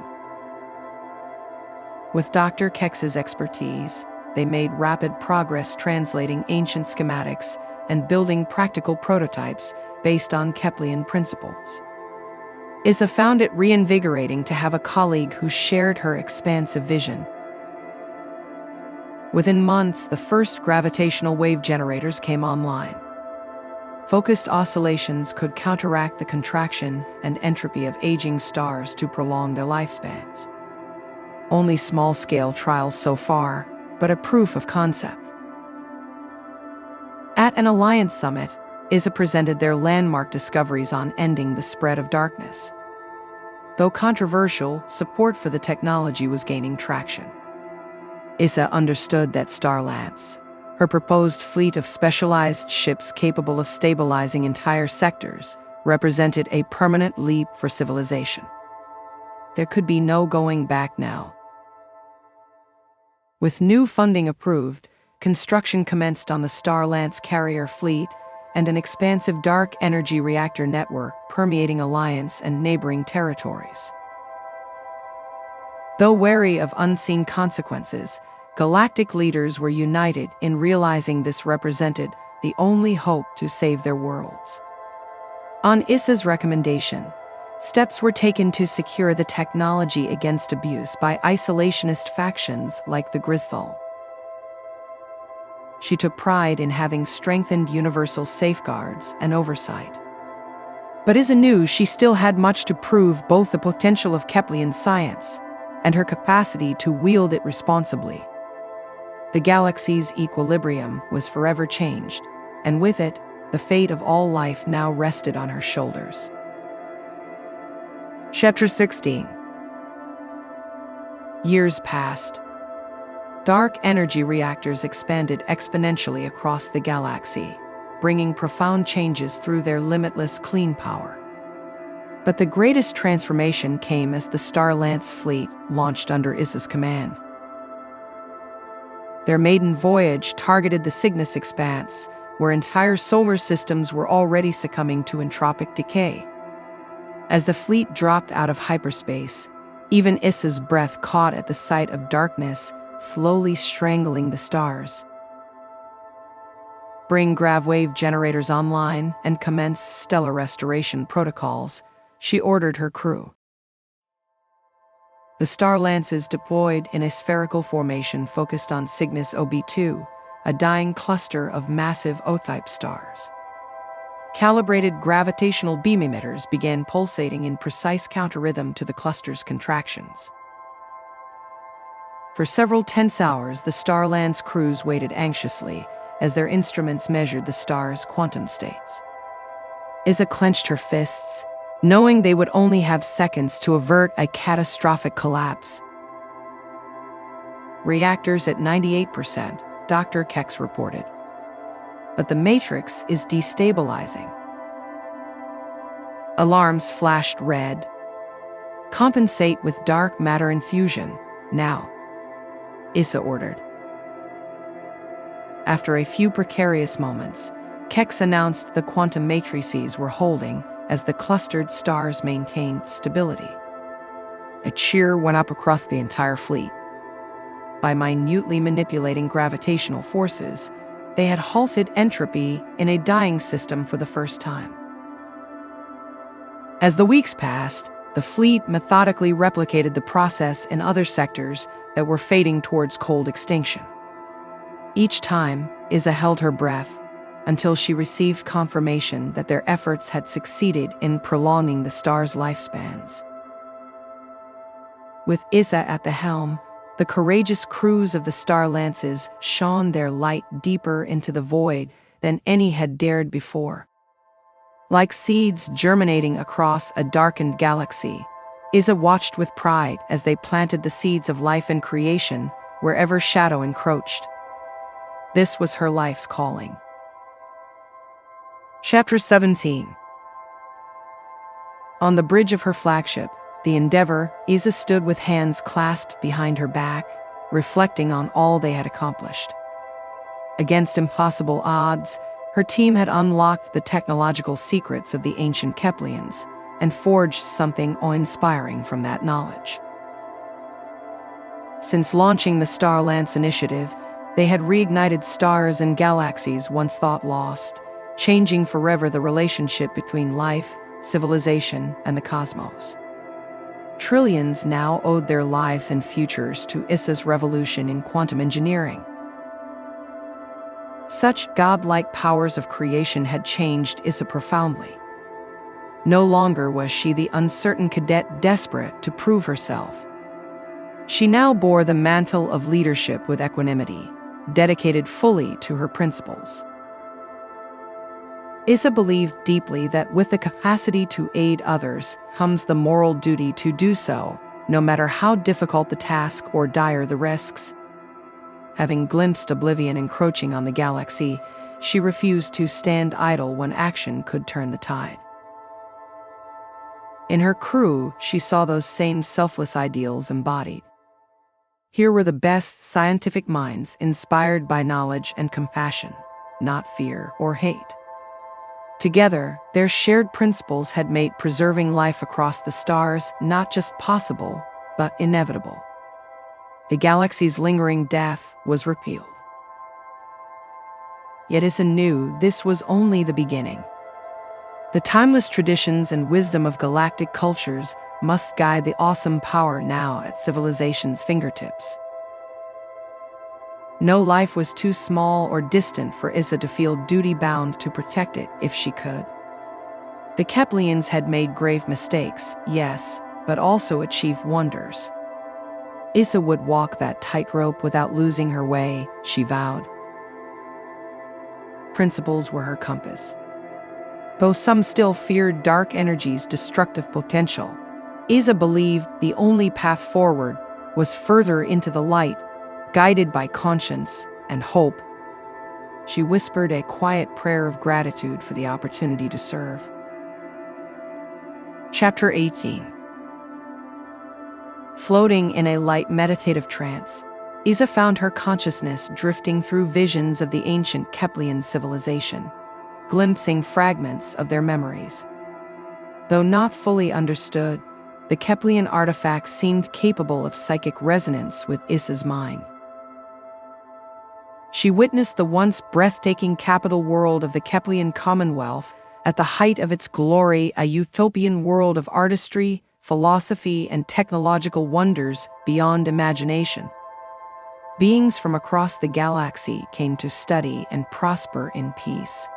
With Dr. Kex's expertise, they made rapid progress translating ancient schematics and building practical prototypes based on Keplian principles. Issa found it reinvigorating to have a colleague who shared her expansive vision. Within months, the first gravitational wave generators came online. Focused oscillations could counteract the contraction and entropy of aging stars to prolong their lifespans. Only small-scale trials so far, but a proof of concept. At an Alliance summit, Issa presented their landmark discoveries on ending the spread of darkness. Though controversial, support for the technology was gaining traction. Issa understood that Starlance, her proposed fleet of specialized ships capable of stabilizing entire sectors, represented a permanent leap for civilization. There could be no going back now. With new funding approved, construction commenced on the Starlance carrier fleet and an expansive dark energy reactor network permeating Alliance and neighboring territories. Though wary of unseen consequences, galactic leaders were united in realizing this represented the only hope to save their worlds. On Issa's recommendation, steps were taken to secure the technology against abuse by isolationist factions like the Gristhal. She took pride in having strengthened universal safeguards and oversight. But Issa knew she still had much to prove, both the potential of Keplian science and her capacity to wield it responsibly. The galaxy's equilibrium was forever changed, and with it, the fate of all life now rested on her shoulders. Chapter 16. Years passed. Dark energy reactors expanded exponentially across the galaxy, bringing profound changes through their limitless clean power. But the greatest transformation came as the Starlance fleet launched under Issa's command. Their maiden voyage targeted the Cygnus expanse, where entire solar systems were already succumbing to entropic decay. As the fleet dropped out of hyperspace, even Issa's breath caught at the sight of darkness, slowly strangling the stars. Bring gravwave generators online and commence stellar restoration protocols, she ordered her crew. The Starlances deployed in a spherical formation focused on Cygnus OB2, a dying cluster of massive O-type stars. Calibrated gravitational beam emitters began pulsating in precise counter-rhythm to the cluster's contractions. For several tense hours, the Starlands crews waited anxiously as their instruments measured the star's quantum states. Isa clenched her fists, knowing they would only have seconds to avert a catastrophic collapse. "Reactors at 98%, Dr. Kex reported. But the matrix is destabilizing." Alarms flashed red. "Compensate with dark matter infusion, now," Isa ordered. After a few precarious moments, Kex announced the quantum matrices were holding as the clustered stars maintained stability. A cheer went up across the entire fleet. By minutely manipulating gravitational forces, they had halted entropy in a dying system for the first time. As the weeks passed, the fleet methodically replicated the process in other sectors that were fading towards cold extinction. Each time, Isa held her breath until she received confirmation that their efforts had succeeded in prolonging the stars' lifespans. With Isa at the helm, the courageous crews of the Starlances shone their light deeper into the void than any had dared before. Like seeds germinating across a darkened galaxy, Isa watched with pride as they planted the seeds of life and creation wherever shadow encroached. This was her life's calling. Chapter 17. On the bridge of her flagship, the Endeavour, Isa stood with hands clasped behind her back, reflecting on all they had accomplished. Against impossible odds, her team had unlocked the technological secrets of the ancient Keplians and forged something awe-inspiring from that knowledge. Since launching the Starlance initiative, they had reignited stars and galaxies once thought lost, changing forever the relationship between life, civilization, and the cosmos. Trillions now owed their lives and futures to Isa's revolution in quantum engineering. Such godlike powers of creation had changed Isa profoundly. No longer was she the uncertain cadet desperate to prove herself. She now bore the mantle of leadership with equanimity, dedicated fully to her principles. Isa believed deeply that with the capacity to aid others comes the moral duty to do so, no matter how difficult the task or dire the risks. Having glimpsed oblivion encroaching on the galaxy, she refused to stand idle when action could turn the tide. In her crew, she saw those same selfless ideals embodied. Here were the best scientific minds inspired by knowledge and compassion, not fear or hate. Together, their shared principles had made preserving life across the stars not just possible, but inevitable. The galaxy's lingering death was repealed. Yet Isa knew this was only the beginning. The timeless traditions and wisdom of galactic cultures must guide the awesome power now at civilization's fingertips. No life was too small or distant for Isa to feel duty-bound to protect it if she could. The Keplians had made grave mistakes, yes, but also achieved wonders. Isa would walk that tightrope without losing her way, she vowed. Principles were her compass. Though some still feared dark energy's destructive potential, Isa believed the only path forward was further into the light, guided by conscience and hope. She whispered a quiet prayer of gratitude for the opportunity to serve. Chapter 18. Floating in a light meditative trance, Isa found her consciousness drifting through visions of the ancient Keplian civilization, glimpsing fragments of their memories. Though not fully understood, the Keplian artifacts seemed capable of psychic resonance with Isa's mind. She witnessed the once breathtaking capital world of the Keplian Commonwealth at the height of its glory, a utopian world of artistry, philosophy, and technological wonders beyond imagination. Beings from across the galaxy came to study and prosper in peace.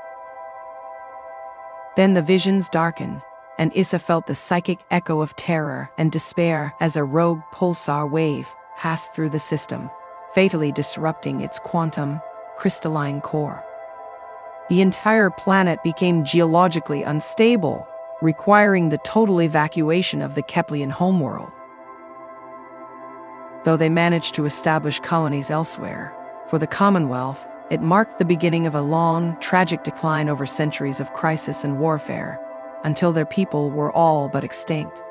Then the visions darkened, and Issa felt the psychic echo of terror and despair as a rogue pulsar wave passed through the system, fatally disrupting its quantum, crystalline core. The entire planet became geologically unstable, requiring the total evacuation of the Keplean homeworld. Though they managed to establish colonies elsewhere, for the Commonwealth, it marked the beginning of a long, tragic decline over centuries of crisis and warfare, until their people were all but extinct.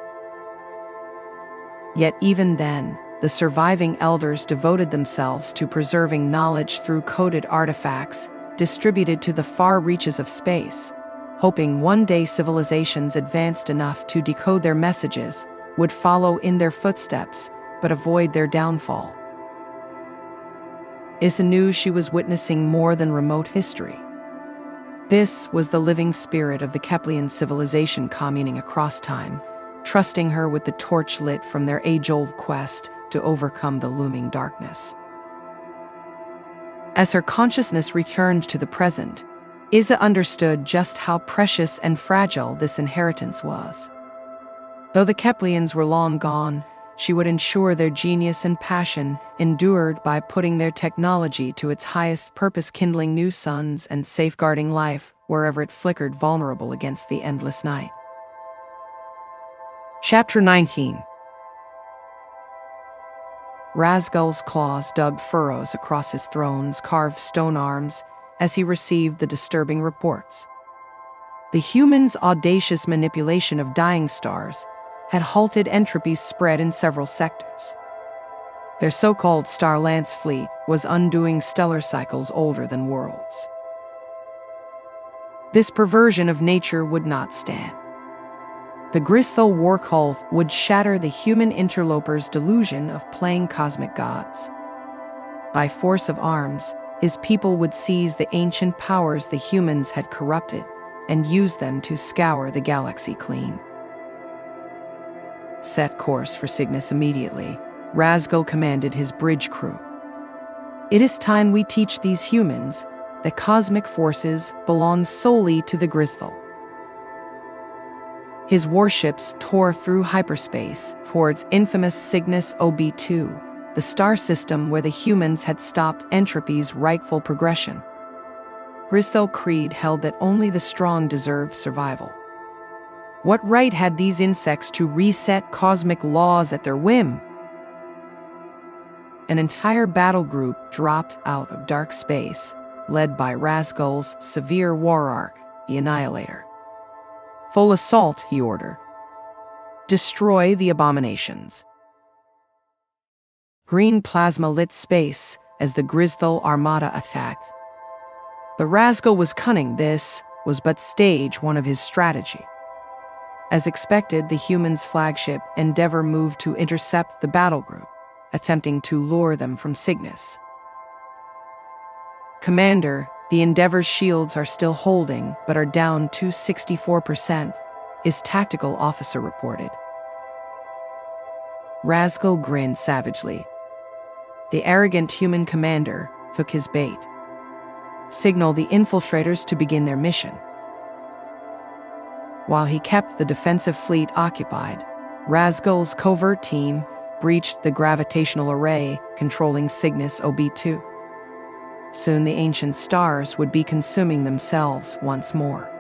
Yet even then, the surviving elders devoted themselves to preserving knowledge through coded artifacts distributed to the far reaches of space, hoping one day civilizations advanced enough to decode their messages would follow in their footsteps but avoid their downfall. Issa knew she was witnessing more than remote history. This was the living spirit of the Keplean civilization communing across time, trusting her with the torch lit from their age-old quest to overcome the looming darkness. As her consciousness returned to the present, Issa understood just how precious and fragile this inheritance was. Though the Kepleans were long gone, she would ensure their genius and passion endured by putting their technology to its highest purpose, kindling new suns and safeguarding life wherever it flickered vulnerable against the endless night. Chapter 19. Razgul's claws dug furrows across his throne's carved stone arms as he received the disturbing reports. The humans' audacious manipulation of dying stars had halted entropy's spread in several sectors. Their so-called Star Lance fleet was undoing stellar cycles older than worlds. This perversion of nature would not stand. The Gristhal war cult would shatter the human interloper's delusion of playing cosmic gods. By force of arms, his people would seize the ancient powers the humans had corrupted and use them to scour the galaxy clean. Set course for Cygnus immediately, Razgul commanded his bridge crew. It is time we teach these humans that cosmic forces belong solely to the Gristhal. His warships tore through hyperspace towards infamous Cygnus OB2, the star system where the humans had stopped entropy's rightful progression. Gristhal creed held that only the strong deserved survival. What right had these insects to reset cosmic laws at their whim? An entire battle group dropped out of dark space, led by Razgul's severe wararch, the Annihilator. Full assault, he ordered. Destroy the abominations. Green plasma lit space as the Gristhal armada attacked. But Razgul was cunning. This was but stage one of his strategy. As expected, the humans' flagship Endeavor moved to intercept the battle group, attempting to lure them from Cygnus. Commander, the Endeavor's shields are still holding, but are down to 64%, his tactical officer reported. Razgul grinned savagely. The arrogant human commander took his bait. Signal the infiltrators to begin their mission. While he kept the defensive fleet occupied, Razgul's covert team breached the gravitational array controlling Cygnus OB2. Soon the ancient stars would be consuming themselves once more.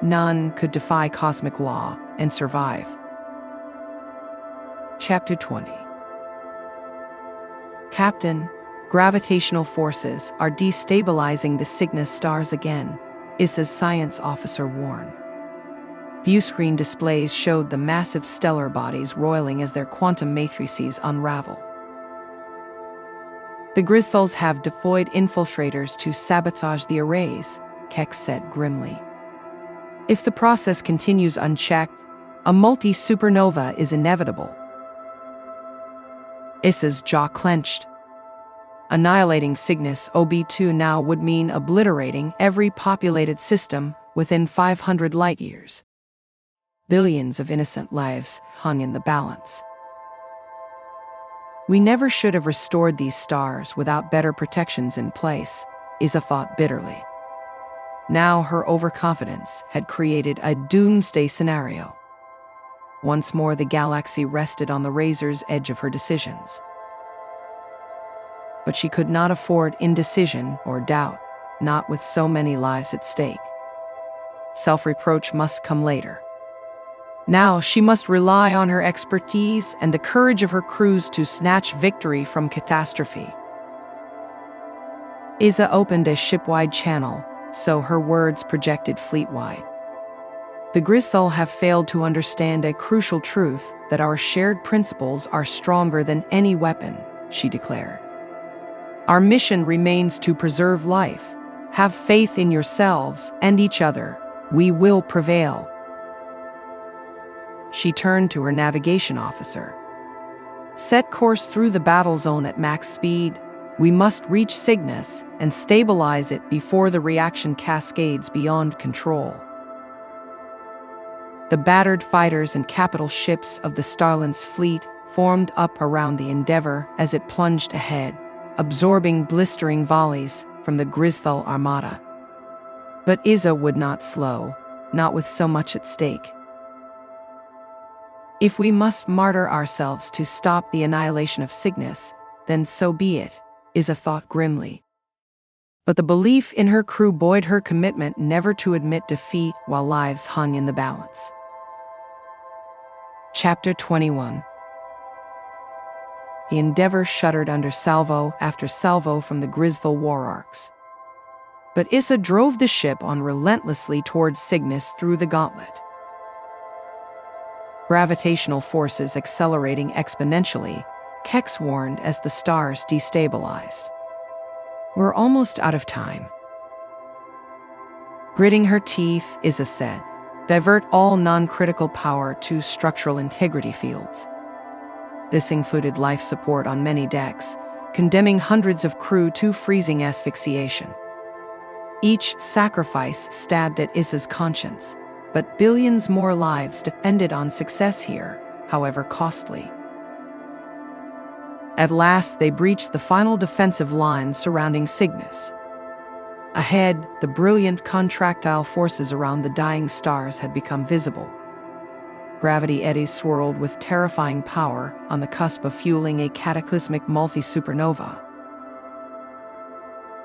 None could defy cosmic law and survive. Chapter 20. Captain, gravitational forces are destabilizing the Cygnus stars again, Issa's science officer warned. Viewscreen displays showed the massive stellar bodies roiling as their quantum matrices unravel. The Gristhals have deployed infiltrators to sabotage the arrays, Keck said grimly. If the process continues unchecked, a multi-supernova is inevitable. Issa's jaw clenched. Annihilating Cygnus OB2 now would mean obliterating every populated system within 500 light-years. Billions of innocent lives hung in the balance. We never should have restored these stars without better protections in place, Issa thought bitterly. Now her overconfidence had created a doomsday scenario. Once more the galaxy rested on the razor's edge of her decisions. But she could not afford indecision or doubt, not with so many lives at stake. Self-reproach must come later. Now she must rely on her expertise and the courage of her crews to snatch victory from catastrophe. Isa opened a shipwide channel, so her words projected fleet-wide. The Gristhul have failed to understand a crucial truth, that our shared principles are stronger than any weapon, she declared. Our mission remains to preserve life. Have faith in yourselves and each other. We will prevail. She turned to her navigation officer. Set course through the battle zone at max speed. We must reach Cygnus and stabilize it before the reaction cascades beyond control. The battered fighters and capital ships of the Starlance fleet formed up around the Endeavour as it plunged ahead, absorbing blistering volleys from the Gristhul armada. But Isa would not slow, not with so much at stake. If we must martyr ourselves to stop the annihilation of Cygnus, then so be it, Isa thought grimly. But the belief in her crew buoyed her commitment never to admit defeat while lives hung in the balance. Chapter 21. The Endeavour shuddered under salvo after salvo from the Gristhul war arcs. But Isa drove the ship on relentlessly towards Cygnus through the gauntlet. Gravitational forces accelerating exponentially, Kex warned as the stars destabilized. We're almost out of time. Gritting her teeth, Isa said, divert all non-critical power to structural integrity fields. This included life support on many decks, condemning hundreds of crew to freezing asphyxiation. Each sacrifice stabbed at Isa's conscience, but billions more lives depended on success here, however costly. At last they breached the final defensive lines surrounding Cygnus. Ahead, the brilliant contractile forces around the dying stars had become visible. Gravity eddies swirled with terrifying power on the cusp of fueling a cataclysmic multi-supernova.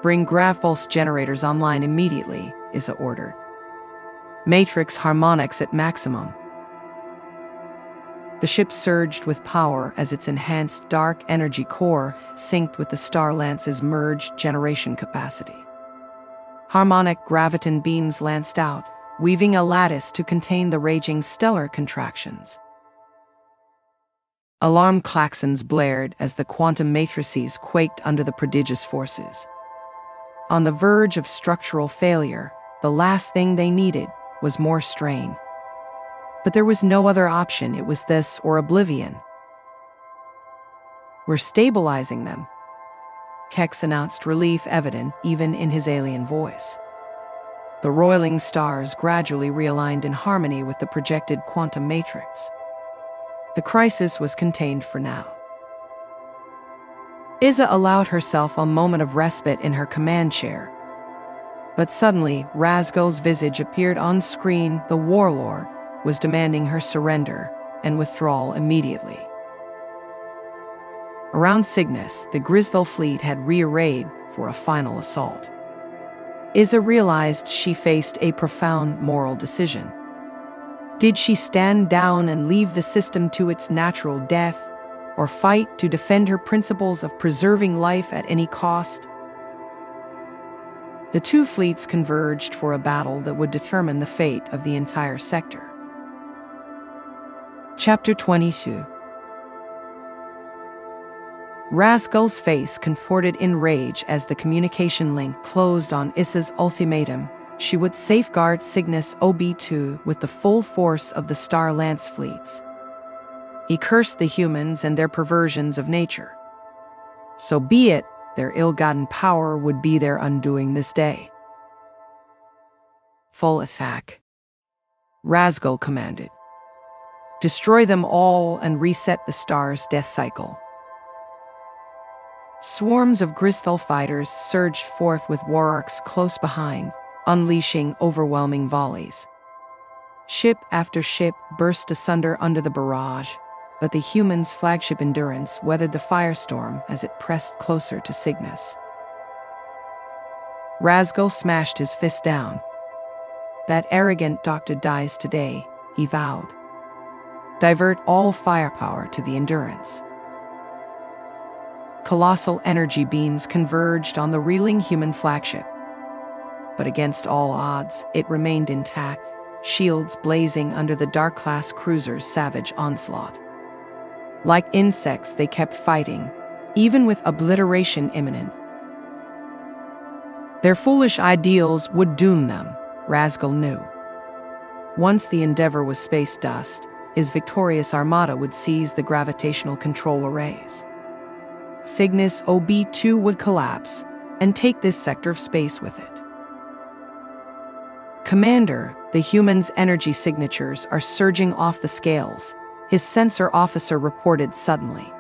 Bring gravpulse generators online immediately, Isa ordered. Matrix harmonics at maximum. The ship surged with power as its enhanced dark energy core synced with the Starlance's merged generation capacity. Harmonic graviton beams lanced out, weaving a lattice to contain the raging stellar contractions. Alarm klaxons blared as the quantum matrices quaked under the prodigious forces. On the verge of structural failure, the last thing they needed was more strain. But there was no other option. It was this or oblivion. We're stabilizing them, Kex announced, relief evident even in his alien voice. The roiling stars gradually realigned in harmony with the projected quantum matrix. The crisis was contained for now. Isa allowed herself a moment of respite in her command chair. But suddenly, Razgul's visage appeared on screen. The warlord was demanding her surrender and withdrawal immediately. Around Cygnus, the Gristhul fleet had rearrayed for a final assault. Isa realized she faced a profound moral decision. Did she stand down and leave the system to its natural death, or fight to defend her principles of preserving life at any cost? The two fleets converged for a battle that would determine the fate of the entire sector. Chapter 22. Razgul's face contorted in rage as the communication link closed on Isa's ultimatum. She would safeguard Cygnus OB2 with the full force of the Starlance fleets. He cursed the humans and their perversions of nature. So be it, their ill-gotten power would be their undoing this day. Full attack, Razgul commanded. Destroy them all and reset the star's death cycle. Swarms of Gristhul fighters surged forth with war arcs close behind, unleashing overwhelming volleys. Ship after ship burst asunder under the barrage, but the humans' flagship Endurance weathered the firestorm as it pressed closer to Cygnus. Razgal smashed his fist down. "That arrogant doctor dies today," he vowed. "Divert all firepower to the Endurance." Colossal energy beams converged on the reeling human flagship. But against all odds, it remained intact, shields blazing under the Dark-class cruiser's savage onslaught. Like insects, they kept fighting, even with obliteration imminent. Their foolish ideals would doom them, Razgal knew. Once the Endeavor was space dust, his victorious armada would seize the gravitational control arrays. Cygnus OB2 would collapse and take this sector of space with it. "Commander, the humans' energy signatures are surging off the scales," his sensor officer reported suddenly.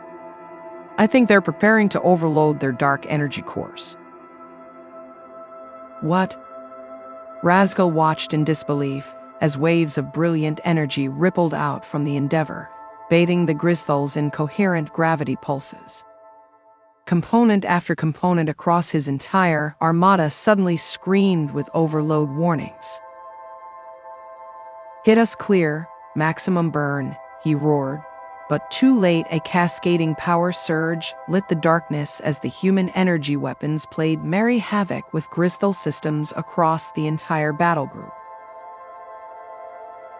"I think they're preparing to overload their dark energy cores." "What?" Razgal watched in disbelief as waves of brilliant energy rippled out from the Endeavor, bathing the Gristhals in coherent gravity pulses. Component after component across his entire armada suddenly screamed with overload warnings. "Hit us clear, maximum burn," he roared. But too late, a cascading power surge lit the darkness as the human energy weapons played merry havoc with Gristhal systems across the entire battle group.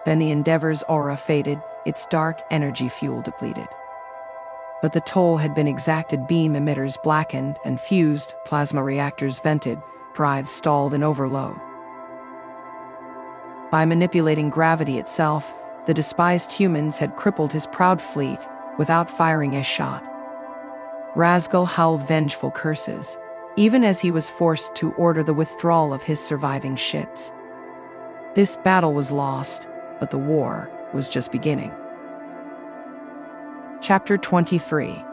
Then the Endeavor's aura faded, its dark energy fuel depleted. But the toll had been exacted. Beam emitters blackened and fused, plasma reactors vented, drives stalled in overload. By manipulating gravity itself, the despised humans had crippled his proud fleet without firing a shot. Razgal howled vengeful curses, even as he was forced to order the withdrawal of his surviving ships. This battle was lost, but the war was just beginning. Chapter 23.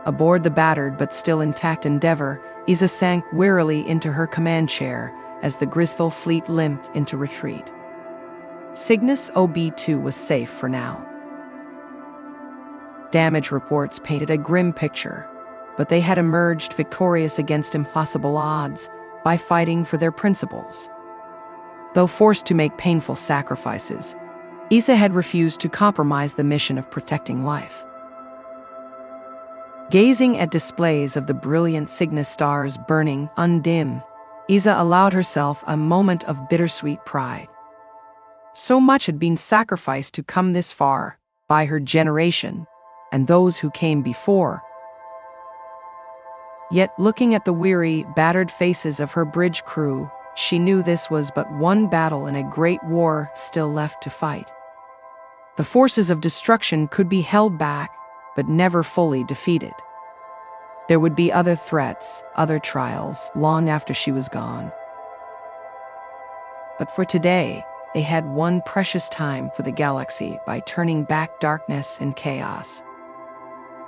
Aboard the battered but still intact Endeavor, Isa sank wearily into her command chair as the Gristhal fleet limped into retreat. Cygnus OB2 was safe for now. Damage reports painted a grim picture, but they had emerged victorious against impossible odds by fighting for their principles. Though forced to make painful sacrifices, Isa had refused to compromise the mission of protecting life. Gazing at displays of the brilliant Cygnus stars burning undimmed, Isa allowed herself a moment of bittersweet pride. So much had been sacrificed to come this far by her generation and those who came before. Yet, looking at the weary, battered faces of her bridge crew, she knew this was but one battle in a great war still left to fight. The forces of destruction could be held back, but never fully defeated. There would be other threats, other trials, long after she was gone. But for today, they had one precious time for the galaxy by turning back darkness and chaos.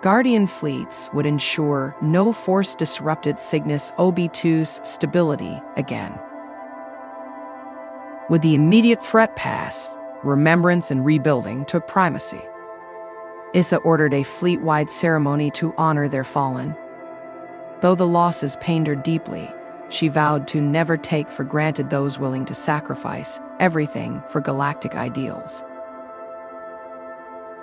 Guardian fleets would ensure no force disrupted Cygnus OB2's stability again. With the immediate threat past, remembrance and rebuilding took primacy. Isa ordered a fleet-wide ceremony to honor their fallen. Though the losses pained her deeply, she vowed to never take for granted those willing to sacrifice everything for galactic ideals.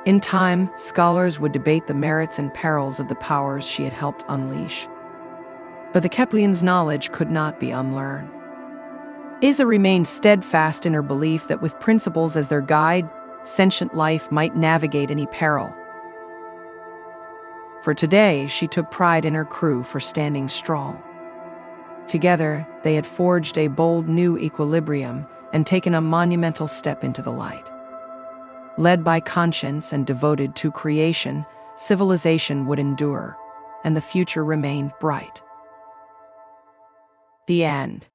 In time, scholars would debate the merits and perils of the powers she had helped unleash. But the Keplian's knowledge could not be unlearned. Isa remained steadfast in her belief that with principles as their guide, sentient life might navigate any peril. For today, she took pride in her crew for standing strong. Together, they had forged a bold new equilibrium and taken a monumental step into the light. Led by conscience and devoted to creation, civilization would endure, and the future remained bright. The end.